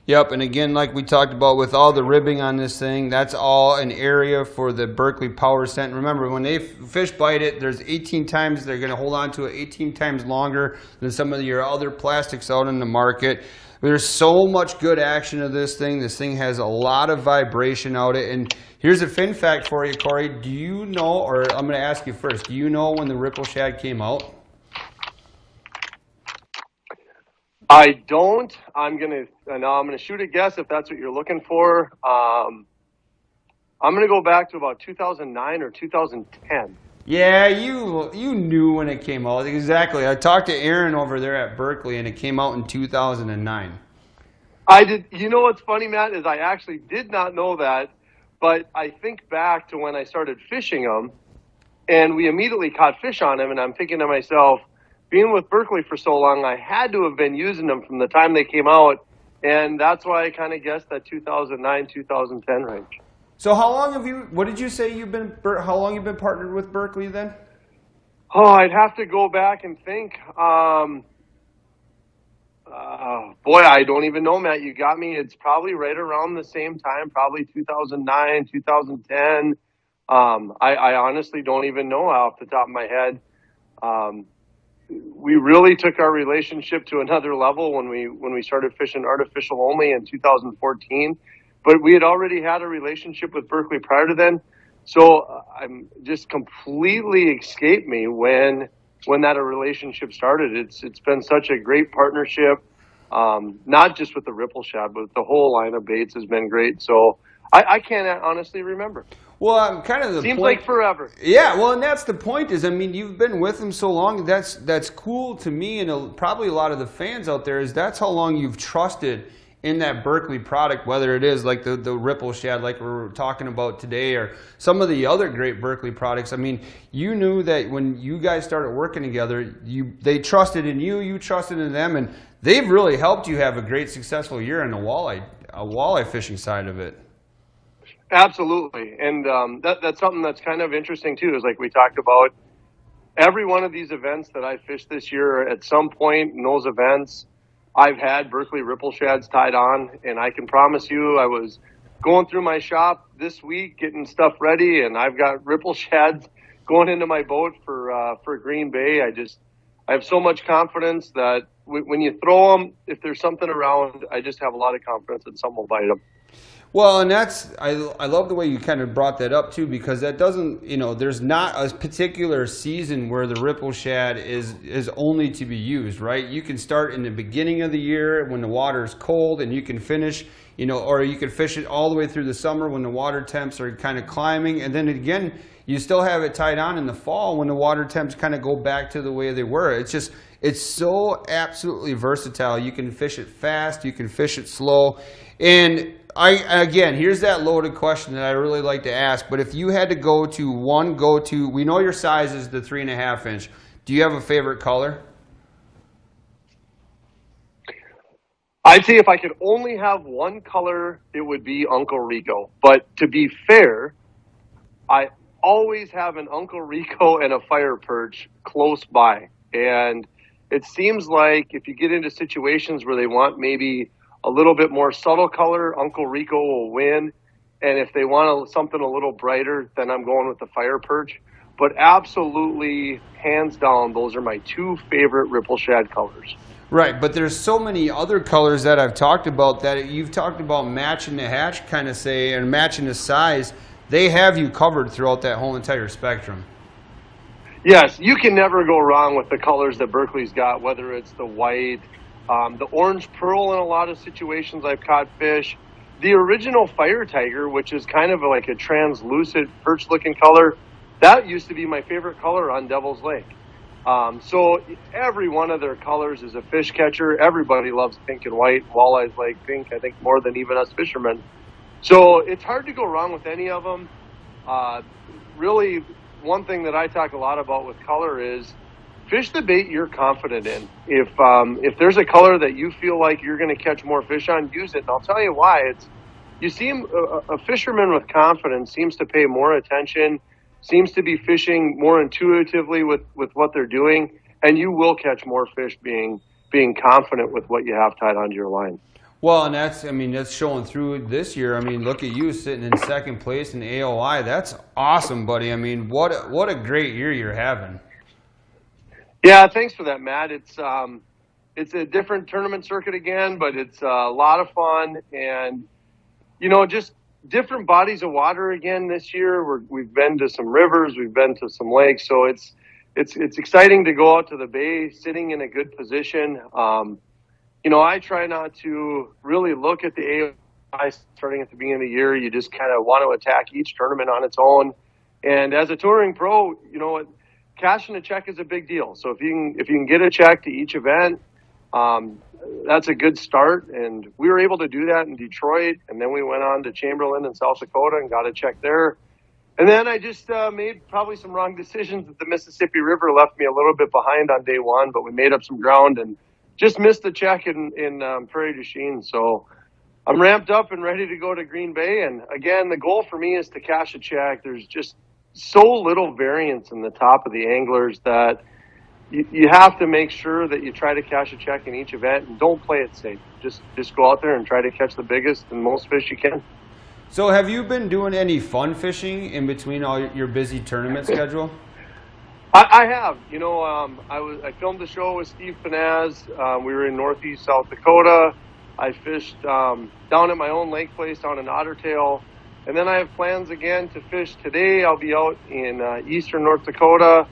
Yep, and again, like we talked about with all the ribbing on this thing, that's all an area for the Berkley Power Scent. Remember, when fish bite it, there's 18 times they're going to hold on to it 18 times longer than some of your other plastics out in the market. There's so much good action of this thing. This thing has a lot of vibration out it. And here's a fin fact for you, Corey. Do you know, or I'm going to ask you first, do you know when the ripple shad came out? I don't. I'm gonna shoot a guess if that's what you're looking for. I'm gonna go back to about 2009 or 2010. Yeah, you knew when it came out. Exactly. I talked to Aaron over there at Berkley, and it came out in 2009. I did. You know what's funny, Matt, is I actually did not know that, but I think back to when I started fishing them, and we immediately caught fish on them, and I'm thinking to myself, being with Berkley for so long, I had to have been using them from the time they came out, and that's why I kind of guessed that 2009, 2010 range. So how long have you, what did you say how long you've been partnered with Berkley then? Oh, I'd have to go back and think. Boy, I don't even know, Matt. You got me. It's probably right around the same time, probably 2009, 2010. I honestly don't even know off the top of my head. We really took our relationship to another level when we started fishing artificial only in 2014. But we had already had a relationship with Berkley prior to then. So I'm just completely escaped me when that relationship started. It's been such a great partnership, not just with the ripple shad, but the whole line of baits has been great. So I can't honestly remember. Well, kind of the seems point, like forever. Yeah, well, and that's the point. Is I mean, you've been with them so long. That's cool to me, and probably a lot of the fans out there. Is that's how long you've trusted in that Berkley product, whether it is like the ripple shad, like we were talking about today, or some of the other great Berkley products. I mean, you knew that when you guys started working together, they trusted in you, you trusted in them, and they've really helped you have a great, successful year in the walleye fishing side of it. Absolutely. And that's something that's kind of interesting too, is like we talked about, every one of these events that I fished this year, at some point in those events, I've had Berkley ripple shads tied on, and I can promise you I was going through my shop this week getting stuff ready, and I've got ripple shads going into my boat for Green Bay. I have so much confidence that when you throw them, if there's something around, I just have a lot of confidence that someone will bite them. Well, and I love the way you kind of brought that up too, because that doesn't, there's not a particular season where the ripple shad is only to be used, right? You can start in the beginning of the year when the water's cold, and you can finish, or you can fish it all the way through the summer when the water temps are kind of climbing, and then again, you still have it tied on in the fall when the water temps kind of go back to the way they were. It's so absolutely versatile. You can fish it fast, you can fish it slow, and again, here's that loaded question that I really like to ask, but if you had to go to one go-to, we know your size is the 3.5 inch. Do you have a favorite color? I'd say if I could only have one color, it would be Uncle Rico. But to be fair, I always have an Uncle Rico and a fire perch close by. And it seems like if you get into situations where they want maybe a little bit more subtle color, Uncle Rico will win. And if they want something a little brighter, then I'm going with the fire perch. But absolutely, hands down, those are my two favorite ripple shad colors. Right, but there's so many other colors that I've talked about that you've talked about matching the hatch, kind of say, and matching the size. They have you covered throughout that whole entire spectrum. Yes, you can never go wrong with the colors that Berkley's got, whether it's the white, the orange pearl in a lot of situations I've caught fish. The original Fire Tiger, which is kind of like a translucent perch-looking color, that used to be my favorite color on Devil's Lake. So every one of their colors is a fish catcher. Everybody loves pink and white. Walleyes like pink, I think, more than even us fishermen. So it's hard to go wrong with any of them. Really, one thing that I talk a lot about with color is fish the bait you're confident in. If there's a color that you feel like you're going to catch more fish on, use it. And I'll tell you why. You see a fisherman with confidence seems to pay more attention, seems to be fishing more intuitively with what they're doing, and you will catch more fish being confident with what you have tied onto your line. Well, and that's showing through this year. I mean, look at you sitting in second place in AOI. That's awesome, buddy. I mean, what a great year you're having. Yeah, thanks for that, Matt. It's a different tournament circuit again, but it's a lot of fun, and just different bodies of water again this year. We've been to some rivers, we've been to some lakes, so it's exciting to go out to the bay, sitting in a good position. I try not to really look at the AOI starting at the beginning of the year. You just kind of want to attack each tournament on its own. And as a touring pro, cashing a check is a big deal. So if you can get a check to each event, that's a good start. And we were able to do that in Detroit. And then we went on to Chamberlain in South Dakota and got a check there. And then I just made probably some wrong decisions at the Mississippi River, left me a little bit behind on day one, but we made up some ground and just missed the check in Prairie du Chien. So I'm ramped up and ready to go to Green Bay. And again, the goal for me is to cash a check. There's just so little variance in the top of the anglers that you have to make sure that you try to cash a check in each event and don't play it safe. Just go out there and try to catch the biggest and most fish you can. So have you been doing any fun fishing in between all your busy tournament schedule? I have. I filmed the show with Steve Panaz. We were in northeast South Dakota. I fished down at my own lake place down in Ottertail. And then I have plans again to fish today. I'll be out in eastern North Dakota.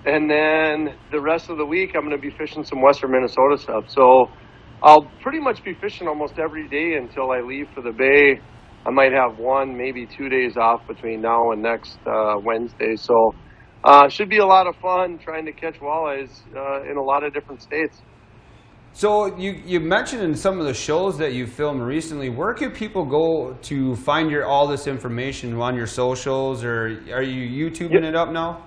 And then the rest of the week, I'm going to be fishing some western Minnesota stuff. So I'll pretty much be fishing almost every day until I leave for the Bay. I might have 1, maybe 2 days off between now and next Wednesday. So should be a lot of fun trying to catch walleyes in a lot of different states. So you mentioned in some of the shows that you filmed recently, where can people go to find all this information on your socials, or are you YouTubing it up now?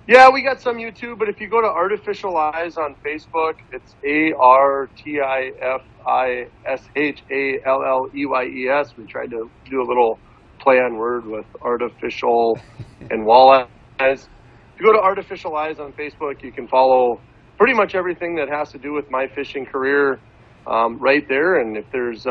Yeah, we got some YouTube, but if you go to Artificial Eyes on Facebook, it's ARTIFISHALLEYES. We tried to do a little play on word with artificial and walleyes. If you go to Artificial Eyes on Facebook, you can follow pretty much everything that has to do with my fishing career right there. And if there's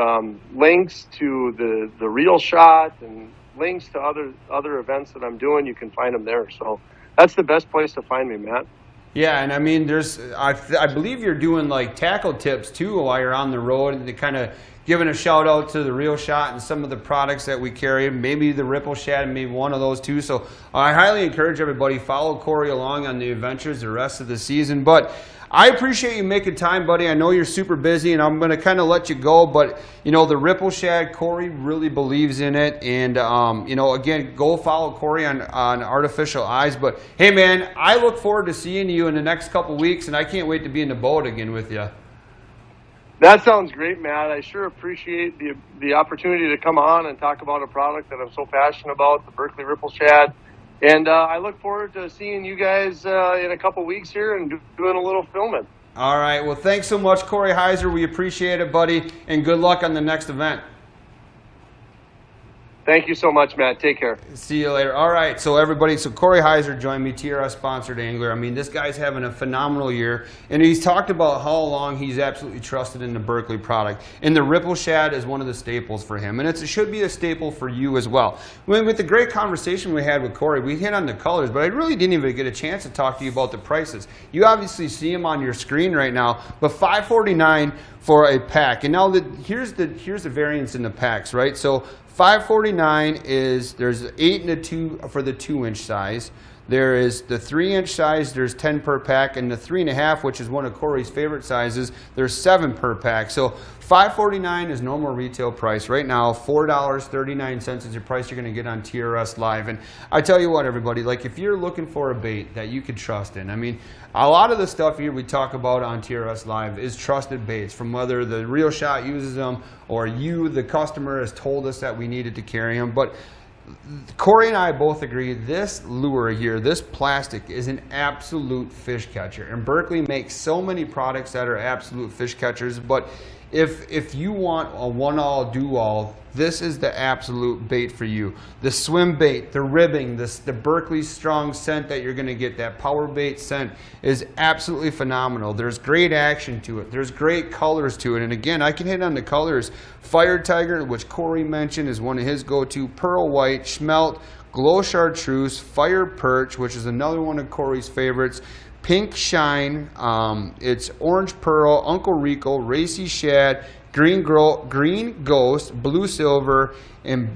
links to the reel shot and links to other events that I'm doing, you can find them there. So that's the best place to find me, Matt. Yeah, and I mean, I believe you're doing like tackle tips too while you're on the road, and kind of giving a shout out to the Reel Shot and some of the products that we carry, maybe the Ripple Shad, maybe one of those too. So I highly encourage everybody, follow Corey along on the adventures the rest of the season. But I appreciate you making time, buddy. I know you're super busy, and I'm going to kind of let you go. But, the Ripple Shad, Corey really believes in it. And, again, go follow Corey on Artificial Eyes. But, hey, man, I look forward to seeing you in the next couple weeks, and I can't wait to be in the boat again with you. That sounds great, Matt. I sure appreciate the opportunity to come on and talk about a product that I'm so passionate about, the Berkley Ripple Shad. And I look forward to seeing you guys in a couple weeks here and doing a little filming. All right. Well, thanks so much, Corey Heiser. We appreciate it, buddy, and good luck on the next event. Thank you so much, Matt. Take care. See you later. All right, so everybody, so Corey Heiser joined me, TRS sponsored angler. I mean, this guy's having a phenomenal year, and he's talked about how long he's absolutely trusted in the Berkley product. And the Ripple Shad is one of the staples for him, and it should be a staple for you as well. With the great conversation we had with Corey, we hit on the colors, but I really didn't even get a chance to talk to you about the prices. You obviously see them on your screen right now, but $549 for a pack. And now here's the variance in the packs, right? So $549 is, there's 8 and a 2 for the 2-inch size. There is the 3-inch size, there's 10 per pack, and the 3.5, which is one of Corey's favorite sizes, there's 7 per pack. So $549 is normal retail price. Right now, $4.39 is your price you're gonna get on TRS Live. And I tell you what, everybody, like if you're looking for a bait that you could trust in, I mean, a lot of the stuff here we talk about on TRS Live is trusted baits, from whether the Real Shot uses them or you, the customer, has told us that we needed to carry them. But Corey and I both agree this lure here, this plastic, is an absolute fish catcher. And Berkley makes so many products that are absolute fish catchers, but if you want a one-all, do-all, this is the absolute bait for you. The swim bait, the ribbing, the Berkley strong scent that you're going to get, that power bait scent, is absolutely phenomenal. There's great action to it. There's great colors to it. And again, I can hit on the colors. Fire Tiger, which Corey mentioned is one of his go-to, Pearl White, Schmelt, Glow Chartreuse, Fire Perch, which is another one of Corey's favorites, Pink Shine, it's Orange Pearl, Uncle Rico, Racy Shad, Green Ghost, Blue Silver, and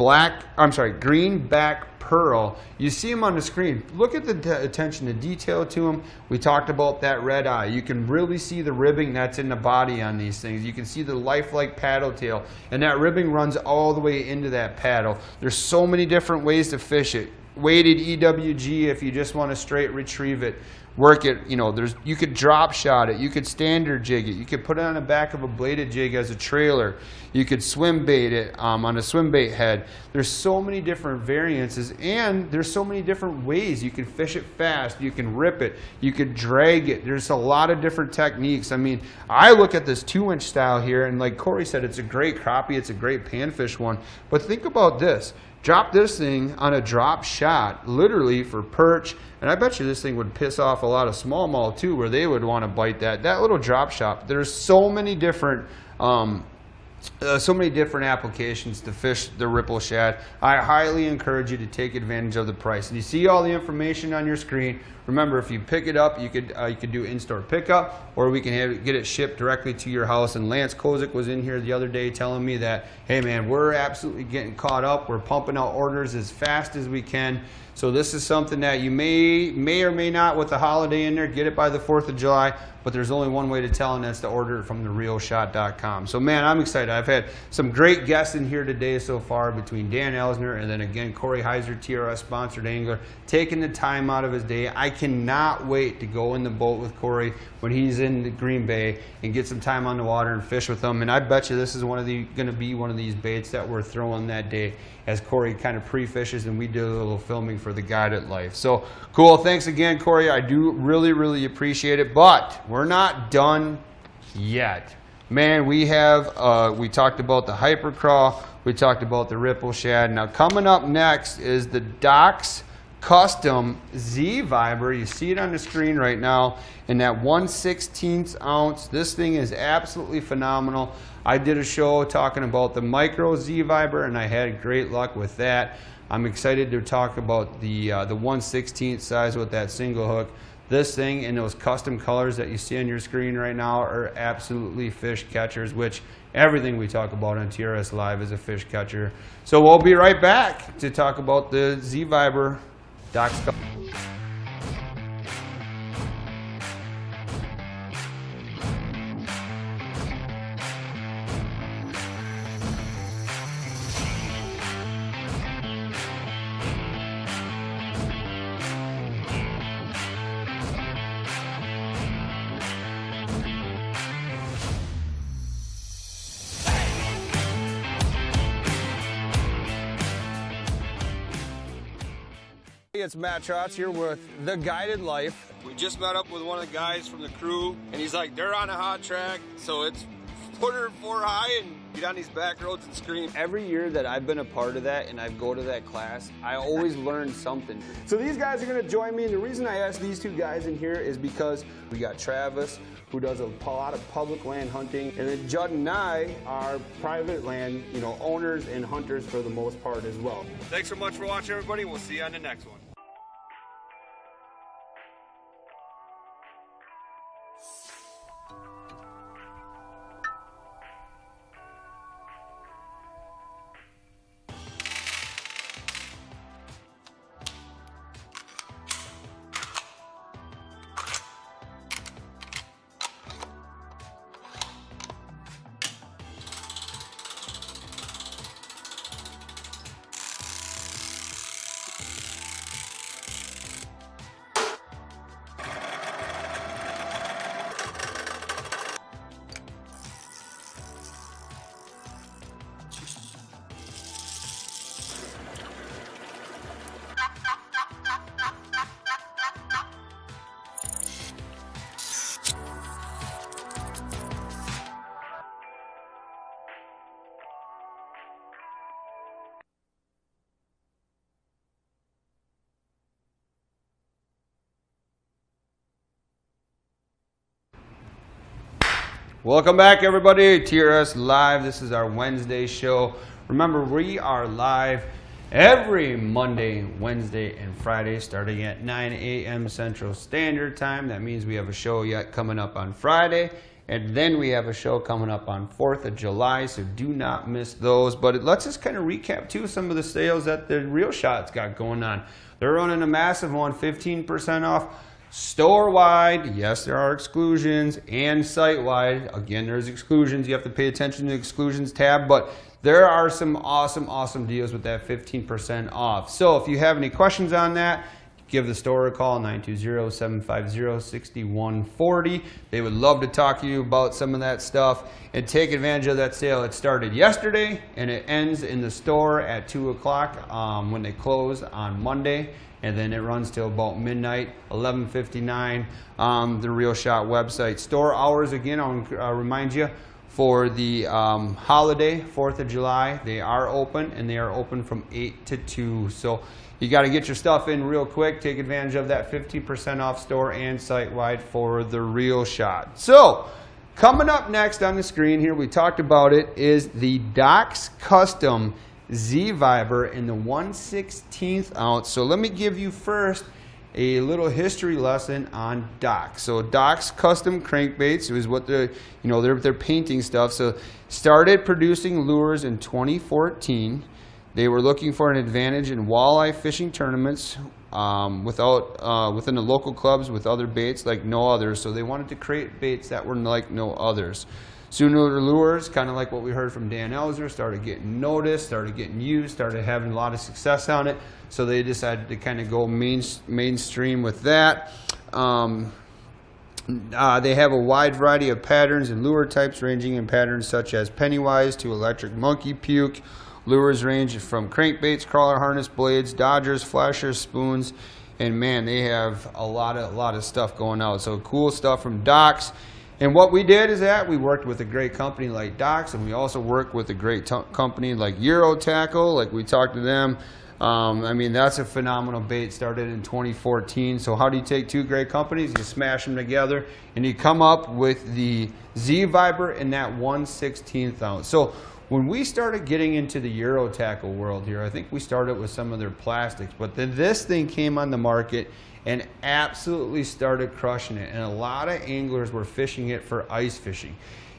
Greenback Pearl. You see them on the screen. Look at the attention to detail to them. We talked about that red eye. You can really see the ribbing that's in the body on these things. You can see the lifelike paddle tail, and that ribbing runs all the way into that paddle. There's so many different ways to fish it. Weighted EWG if you just want to straight retrieve it. Work it, you know, you could drop shot it, you could standard jig it, you could put it on the back of a bladed jig as a trailer, you could swim bait it on a swim bait head. There's so many different variances, and there's so many different ways you can fish it fast, you can rip it, you could drag it. There's a lot of different techniques. I mean, I look at this 2-inch style here, and like Corey said, it's a great crappie, it's a great panfish one, but think about this. Drop this thing on a drop shot, literally for perch, and I bet you this thing would piss off a lot of smallmouth too, where they would want to bite that. That little drop shot. There's so many different applications to fish the Ripple Shad. I highly encourage you to take advantage of the price. And you see all the information on your screen. Remember, if you pick it up, you could do in-store pickup, or we can get it shipped directly to your house. And Lance Kozik was in here the other day telling me that, hey man, we're absolutely getting caught up. We're pumping out orders as fast as we can. So this is something that you may or may not, with the holiday in there, get it by the 4th of July. But there's only one way to tell, and that's to order it from therealshot.com. So man, I'm excited. I've had some great guests in here today so far, between Dan Elsner and then again Corey Heiser, TRS sponsored angler, taking the time out of his day. I cannot wait to go in the boat with Corey when he's in the Green Bay and get some time on the water and fish with him. And I bet you this is going to be one of these baits that we're throwing that day, as Corey kind of pre-fishes and we do a little filming for the Guided Life. So cool. Thanks again, Corey. I do really appreciate it. But we're not done yet. Man, we talked about the Hyper Craw. We talked about the Ripple Shad. Now coming up next is the Doc's Custom Z Viber. You see it on the screen right now in that 1/16 ounce. This thing is absolutely phenomenal. I did a show talking about the Micro Z Viber, and I had great luck with that. I'm excited to talk about the 1/16 size with that single hook. This thing and those custom colors that you see on your screen right now are absolutely fish catchers, which everything we talk about on TRS Live is a fish catcher. So we'll be right back to talk about the Z Viber. Doc's It's Matt Trotz here with The Guided Life. We just met up with one of the guys from the crew, and he's like, they're on a hot track, so it's put her 4 high and get on these back roads and scream. Every year that I've been a part of that and I go to that class, I always learn something. So these guys are gonna join me, and the reason I asked these 2 guys in here is because we got Travis, who does a lot of public land hunting, and then Judd and I are private land, owners and hunters for the most part as well. Thanks so much for watching, everybody. We'll see you on the next one. Welcome back, everybody. TRS Live. This is our Wednesday show. Remember, we are live every Monday, Wednesday, and Friday starting at 9 a.m. Central Standard Time. That means we have a show yet coming up on Friday, and then we have a show coming up on 4th of July, so do not miss those. But let's just kind of recap, too, some of the sales that the Real Shot's got going on. They're running a massive one, 15% off. Store-wide, yes, there are exclusions, and site-wide. Again, there's exclusions. You have to pay attention to the exclusions tab, but there are some awesome deals with that 15% off. So if you have any questions on that, give the store a call, 920-750-6140. They would love to talk to you about some of that stuff and take advantage of that sale. It started yesterday, and it ends in the store at 2 o'clock when they close on Monday. And then it runs till about midnight, 11:59 on the Real Shot website. Store hours, again, I'll remind you, for the holiday, 4th of July, they are open, and they are open from 8 to 2. So you got to get your stuff in real quick. Take advantage of that 50% off store and site-wide for the Real Shot. So coming up next on the screen here, we talked about it, is the Doc's Custom Z Viber in the 1/16 ounce. So let me give you first a little history lesson on Doc. So Doc's Custom Crankbaits is what they're painting stuff. So started producing lures in 2014. They were looking for an advantage in walleye fishing tournaments within the local clubs with other baits like no others. So they wanted to create baits that were like no others. Sooner lures, kind of like what we heard from Dan Elzer, started getting noticed, started getting used, started having a lot of success on it. So they decided to kind of go mainstream with that. They have a wide variety of patterns and lure types, ranging in patterns such as Pennywise to electric monkey puke. Lures range from crankbaits, crawler harness, blades, dodgers, flashers, spoons, and man, they have a lot of stuff going out. So cool stuff from Doc's. And what we did is that we worked with a great company like Doc's, and we also worked with a great company like Euro Tackle, like we talked to them. I mean, that's a phenomenal bait, started in 2014. So how do you take 2 great companies, you smash them together, and you come up with the Z Viber in that 1/16 ounce. So when we started getting into the Euro Tackle world here, I think we started with some of their plastics, but then this thing came on the market and absolutely started crushing it, and a lot of anglers were fishing it for ice fishing.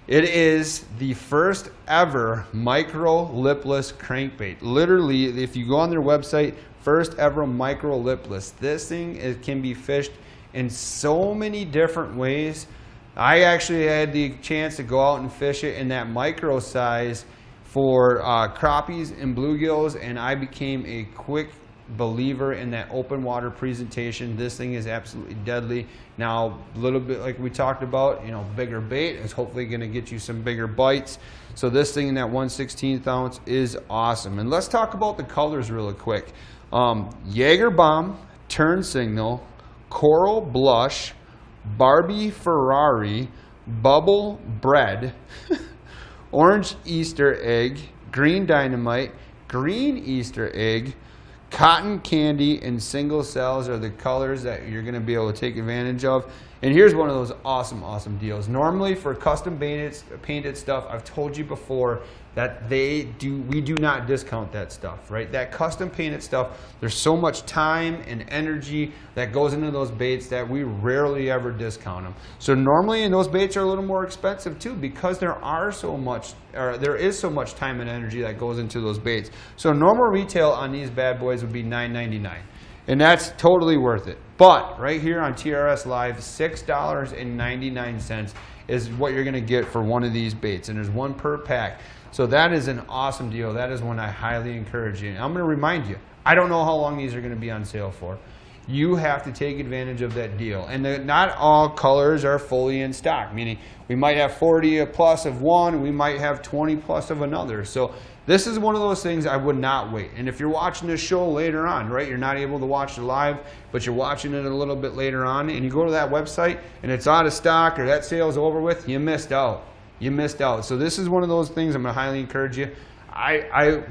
It is the first ever micro lipless crankbait. Literally, if you go on their website, first ever micro lipless. This thing can be fished in so many different ways. I actually had the chance to go out and fish it in that micro size for crappies and bluegills, and I became a quick believer in that open water presentation. This thing is absolutely deadly. Now, a little bit like we talked about, you know, bigger bait is hopefully going to get you some bigger bites. So this thing in that 1/16 ounce is awesome. And let's talk about the colors really quick. Jaeger Bomb, Turn Signal, Coral Blush, Barbie Ferrari, Bubble Bread, Orange Easter Egg, Green Dynamite, Green Easter Egg, Cotton Candy, and Single Cells are the colors that you're going to be able to take advantage of. And here's one of those awesome deals. Normally for custom painted stuff, I've told you before that we do not discount that stuff, right? That custom painted stuff, there's so much time and energy that goes into those baits that we rarely ever discount them. So normally, and those baits are a little more expensive too, because there is so much time and energy that goes into those baits. So normal retail on these bad boys would be $9.99. And that's totally worth it. But right here on TRS Live, $6.99 is what you're going to get for one of these baits. And there's one per pack. So that is an awesome deal. That is one I highly encourage you. And I'm going to remind you, I don't know how long these are going to be on sale for. You have to take advantage of that deal. And not all colors are fully in stock, meaning we might have 40 plus of one, we might have 20 plus of another. So this is one of those things I would not wait. And if you're watching this show later on, right, you're not able to watch it live, but you're watching it a little bit later on, and you go to that website and it's out of stock or that sale's over with, you missed out. You missed out. So this is one of those things I'm going to highly encourage you.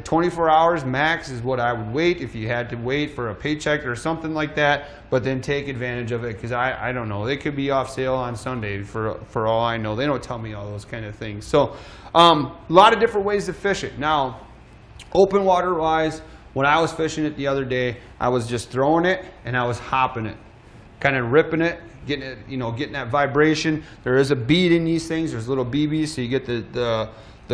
24 hours max is what I would wait if you had to wait for a paycheck or something like that, but then take advantage of it, because I don't know. They could be off sale on Sunday for all I know. They don't tell me all those kind of things. So a lot of different ways to fish it. Now, open water wise, when I was fishing it the other day, I was just throwing it and I was hopping it, kind of ripping it, getting it, you know, getting that vibration. There is a bead in these things. There's little BBs, so you get the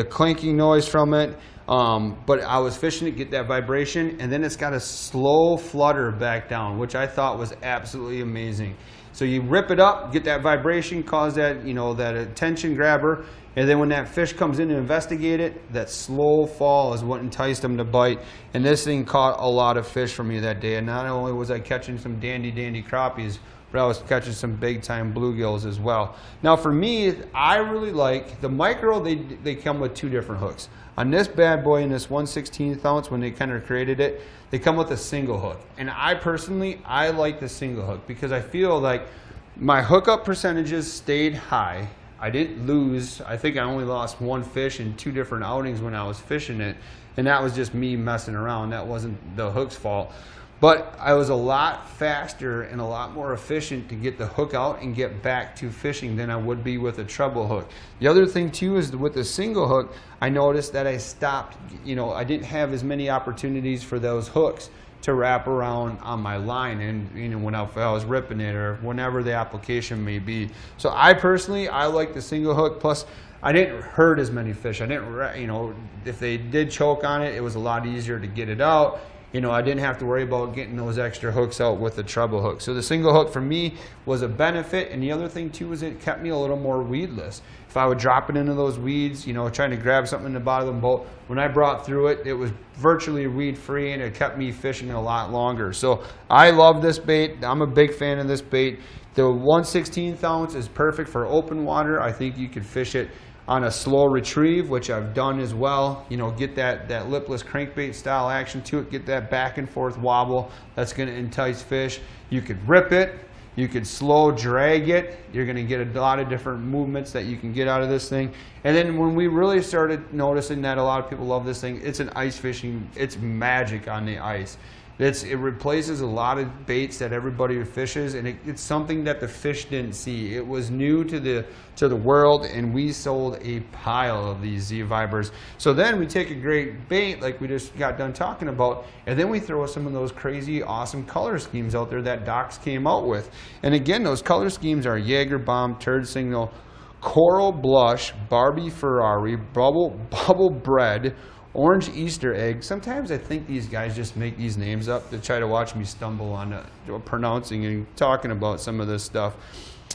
clanking noise from it. But I was fishing it, get that vibration, and then it's got a slow flutter back down, which I thought was absolutely amazing. So you rip it up, get that vibration, cause that, you know, that attention grabber, and then when that fish comes in to investigate it, that slow fall is what enticed them to bite. And this thing caught a lot of fish for me that day. And not only was I catching some dandy crappies, but I was catching some big time bluegills as well. Now for me, I really like the micro. They come with two different hooks. On this bad boy, in this 1/16 ounce, when they kind of created it, they come with a single hook. And I personally, I like the single hook because I feel like my hookup percentages stayed high. I didn't lose. I think I only lost one fish in 2 different outings when I was fishing it. And that was just me messing around. That wasn't the hook's fault. But I was a lot faster and a lot more efficient to get the hook out and get back to fishing than I would be with a treble hook. The other thing too is with the single hook, I noticed that I stopped, you know, I didn't have as many opportunities for those hooks to wrap around on my line, and you know, when I was ripping it or whenever the application may be. So I personally, I like the single hook. Plus I didn't hurt as many fish. I didn't, you know, if they did choke on it, it was a lot easier to get it out. You know, I didn't have to worry about getting those extra hooks out with the treble hook. So the single hook for me was a benefit. And the other thing too is it kept me a little more weedless. If I would drop it into those weeds, you know, trying to grab something in the bottom of the boat, when I brought through it, it was virtually weed free and it kept me fishing a lot longer. So I love this bait. I'm a big fan of this bait. The 1/16 ounce is perfect for open water. I think you could fish it on a slow retrieve, which I've done as well. You know, get that lipless crankbait style action to it, get that back and forth wobble. That's going to entice fish. You could rip it, you could slow drag it. You're going to get a lot of different movements that you can get out of this thing. And then when we really started noticing that a lot of people love this thing, it's an ice fishing, it's magic on the ice. It replaces a lot of baits that everybody fishes, and it's something that the fish didn't see. It was new to the world, and we sold a pile of these Z-Vibers. So then we take a great bait like we just got done talking about, and then we throw some of those crazy, awesome color schemes out there that Docs came out with. And again, those color schemes are Jaeger Bomb, Turd Signal, Coral Blush, Barbie Ferrari, Bubble Bread, Orange Easter Egg. Sometimes I think these guys just make these names up to try to watch me stumble on pronouncing and talking about some of this stuff.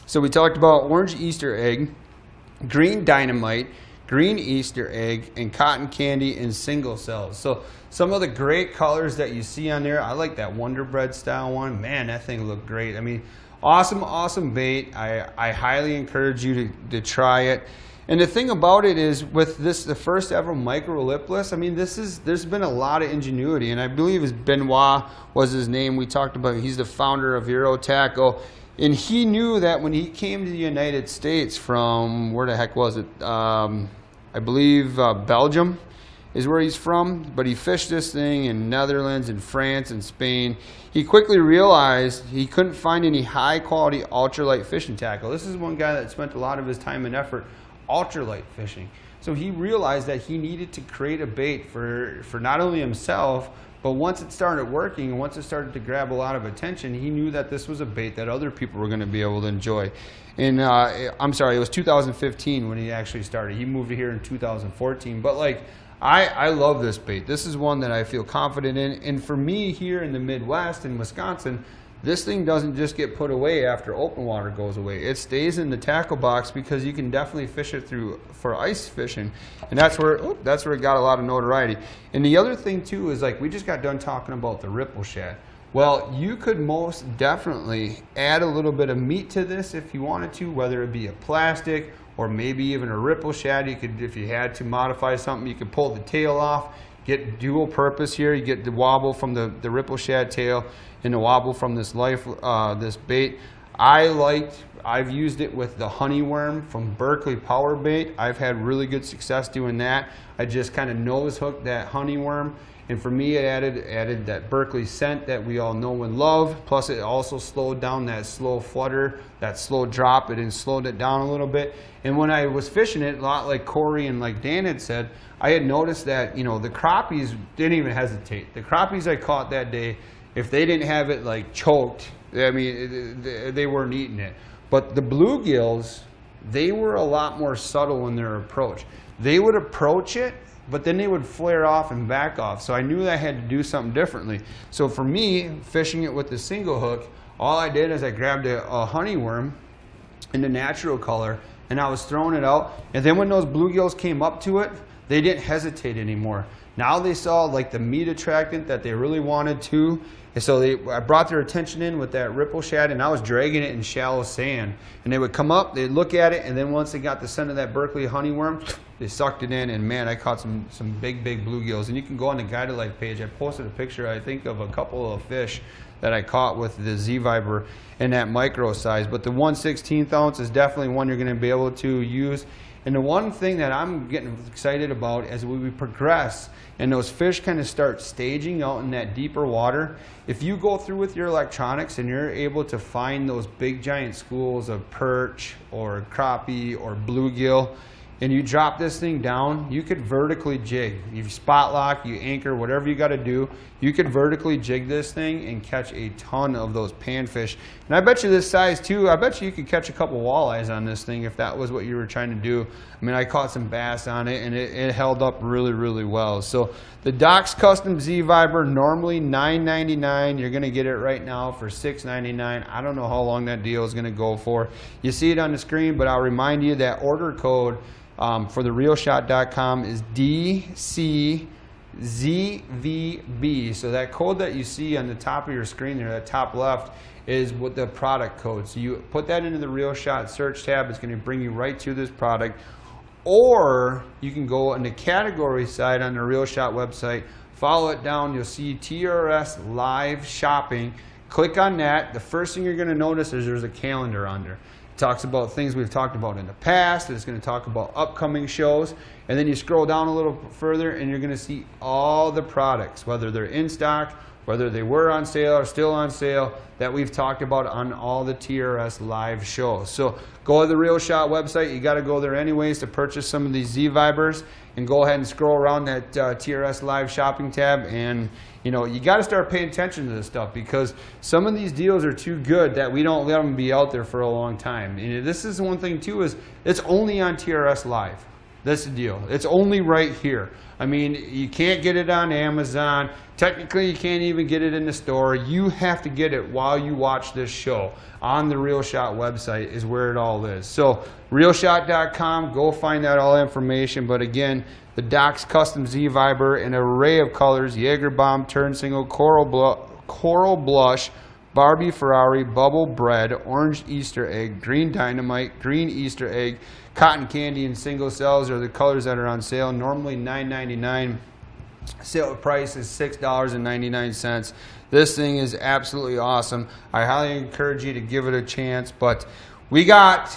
So we talked about Orange Easter Egg, Green Dynamite, green Easter egg, and cotton candy in single cells. So some of the great colors that you see on there, I like that Wonder Bread style one. Man, that thing looked great. I mean, awesome bait. I highly encourage you to try it. And the thing about it is, with this, the first ever micro lipless, I mean, there's been a lot of ingenuity, and I believe Benoit was his name. We talked about, he's the founder of Euro Tackle, and he knew that when he came to the United States from, where the heck was it? I believe Belgium is where he's from, but he fished this thing in Netherlands and France and Spain. He quickly realized he couldn't find any high quality ultralight fishing tackle. This is one guy that spent a lot of his time and effort ultralight fishing. So he realized that he needed to create a bait for not only himself, but once it started working and once it started to grab a lot of attention, he knew that this was a bait that other people were going to be able to enjoy. And I'm sorry, it was 2015 when he actually started. He moved here in 2014. But like, I love this bait. This is one that I feel confident in. And for me here in the Midwest in Wisconsin, this thing doesn't just get put away after open water goes away. It stays in the tackle box because you can definitely fish it for ice fishing, and that's where it got a lot of notoriety. And the other thing too is, like, we just got done talking about the ripple shad. Well, you could most definitely add a little bit of meat to this if you wanted to, whether it be a plastic or maybe even a ripple shad. You could, if you had to modify something, you could pull the tail off, get dual purpose here. You get the wobble from the ripple shad tail and the wobble from this this bait. I've used it with the honeyworm from Berkeley Power Bait. I've had really good success doing that. I just kind of nose hooked that honeyworm, and for me it added that Berkeley scent that we all know and love. Plus it also slowed down that slow flutter, that slow drop. It slowed it down a little bit. And when I was fishing it, a lot like Corey and like Dan had said, I had noticed that, you know, the crappies didn't even hesitate. The crappies I caught that day, if they didn't have it like choked, I mean, they weren't eating it. But the bluegills, they were a lot more subtle in their approach. They would approach it, but then they would flare off and back off. So I knew that I had to do something differently. So for me, fishing it with the single hook, all I did is I grabbed a honeyworm in the natural color, and I was throwing it out. And then when those bluegills came up to it, they didn't hesitate anymore. Now they saw like the meat attractant that they really wanted to, and so I brought their attention in with that ripple shad, and I was dragging it in shallow sand. And they would come up, they'd look at it, and then once they got the scent of that Berkeley honeyworm, they sucked it in, and man, I caught some big bluegills. And you can go on the Guided Life page. I posted a picture, I think, of a couple of fish that I caught with the Z-Viber in that micro size. But the 1/16 ounce is definitely one you're going to be able to use. And the one thing that I'm getting excited about as we progress and those fish kind of start staging out in that deeper water, if you go through with your electronics and you're able to find those big giant schools of perch or crappie or bluegill, and you drop this thing down, you could vertically jig. You spot lock, you anchor, whatever you got to do, you could vertically jig this thing and catch a ton of those panfish. And I bet you this size too, I bet you could catch a couple walleyes on this thing if that was what you were trying to do. I mean, I caught some bass on it, and it held up really well. So the Doc's Custom Z-Viber, normally $9.99. You're going to get it right now for $6.99. I don't know how long that deal is going to go for. You see it on the screen, but I'll remind you that order code for the realshot.com is DCZVB. So that code that you see on the top of your screen there, that top left, is what the product code. So you put that into the Real Shot search tab. It's going to bring you right to this product. Or you can go on the category side on the Real Shot website, follow it down, you'll see TRS Live Shopping. Click on that. The first thing you're going to notice is there's a calendar on there. It talks about things we've talked about in the past. It's going to talk about upcoming shows. And then you scroll down a little further and you're going to see all the products, whether they're in stock, whether they were on sale or still on sale, that we've talked about on all the TRS Live shows. So go to the Real Shot website. You got to go there anyways to purchase some of these Z-Vibers, and go ahead and scroll around that TRS Live Shopping tab. And you know, you got to start paying attention to this stuff, because some of these deals are too good that we don't let them be out there for a long time. And this is one thing too, is it's only on TRS Live. This is the deal. It's only right here. I mean, you can't get it on Amazon. Technically, you can't even get it in the store. You have to get it while you watch this show. On the Real Shot website is where it all is. So, realshot.com, go find out all information. But again, the Doc's Custom Z-Viber, an array of colors, Jaeger Bomb, Turn Single, Coral Blush, Barbie Ferrari, Bubble Bread, Orange Easter Egg, Green Dynamite, Green Easter Egg, Cotton Candy, and Single Cells are the colors that are on sale. Normally $9.99. Sale price is $6.99. This thing is absolutely awesome. I highly encourage you to give it a chance. But we had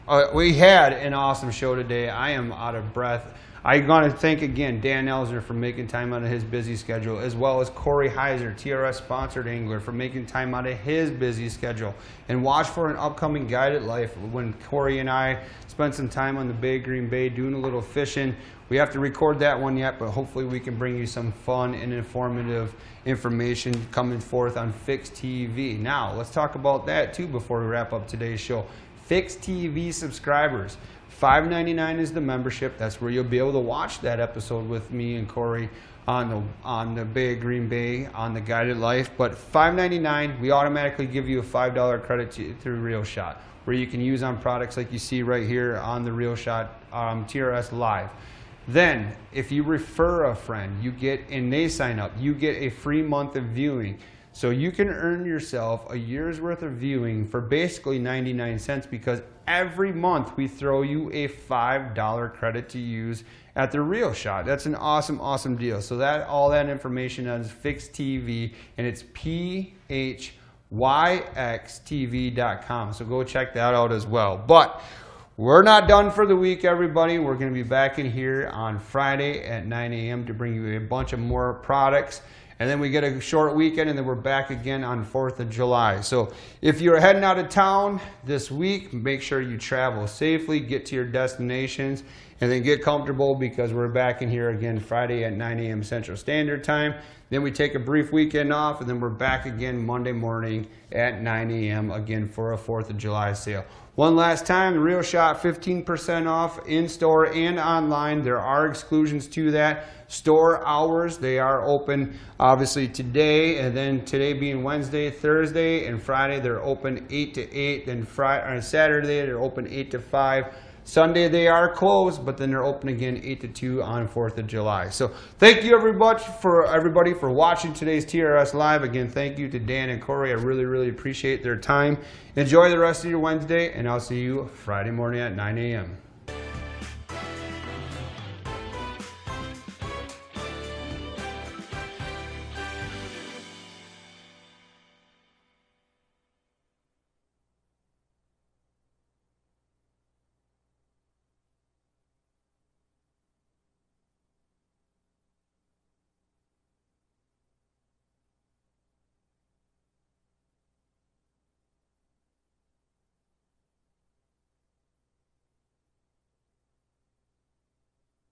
an awesome show today. I am out of breath. I'm going to thank again Dan Elsner for making time out of his busy schedule, as well as Corey Heiser, TRS sponsored angler, for making time out of his busy schedule. And watch for an upcoming Guided Life when Corey and I spend some time on the Bay Green Bay doing a little fishing. We have to record that one yet, but hopefully we can bring you some fun and informative information coming forth on Fix TV. Now, let's talk about that too before we wrap up today's show. Fix TV subscribers. $5.99 is the membership. That's where you'll be able to watch that episode with me and Corey on the Bay Green Bay on the Guided Life. But $5.99, we automatically give you a $5 credit through Real Shot, where you can use on products like you see right here on the Real Shot TRS Live. Then, if you refer a friend, and they sign up, you get a free month of viewing. So you can earn yourself a year's worth of viewing for basically 99 cents, because every month we throw you a $5 credit to use at the Real Shot. That's an awesome, awesome deal. So all that information is Fix TV, and it's PHYXTV.com. So go check that out as well. But we're not done for the week, everybody. We're going to be back in here on Friday at 9 a.m. to bring you a bunch of more products. And then we get a short weekend, and then we're back again on 4th of July. So if you're heading out of town this week, make sure you travel safely, get to your destinations, and then get comfortable, because we're back in here again Friday at 9 a.m. Central Standard Time. Then we take a brief weekend off, and then we're back again Monday morning at 9 a.m. again for a 4th of July sale. One last time, the Real Shot, 15% off in-store and online. There are exclusions to that. Store hours, they are open obviously today, and then today being Wednesday, Thursday, and Friday they're open 8 to 8. Then Saturday they're open 8 to 5. Sunday they are closed, but then they're open again 8 to 2 on 4th of July. So thank you everybody for watching today's TRS Live. Again, thank you to Dan and Corey. I really, really appreciate their time. Enjoy the rest of your Wednesday, and I'll see you Friday morning at 9 a.m.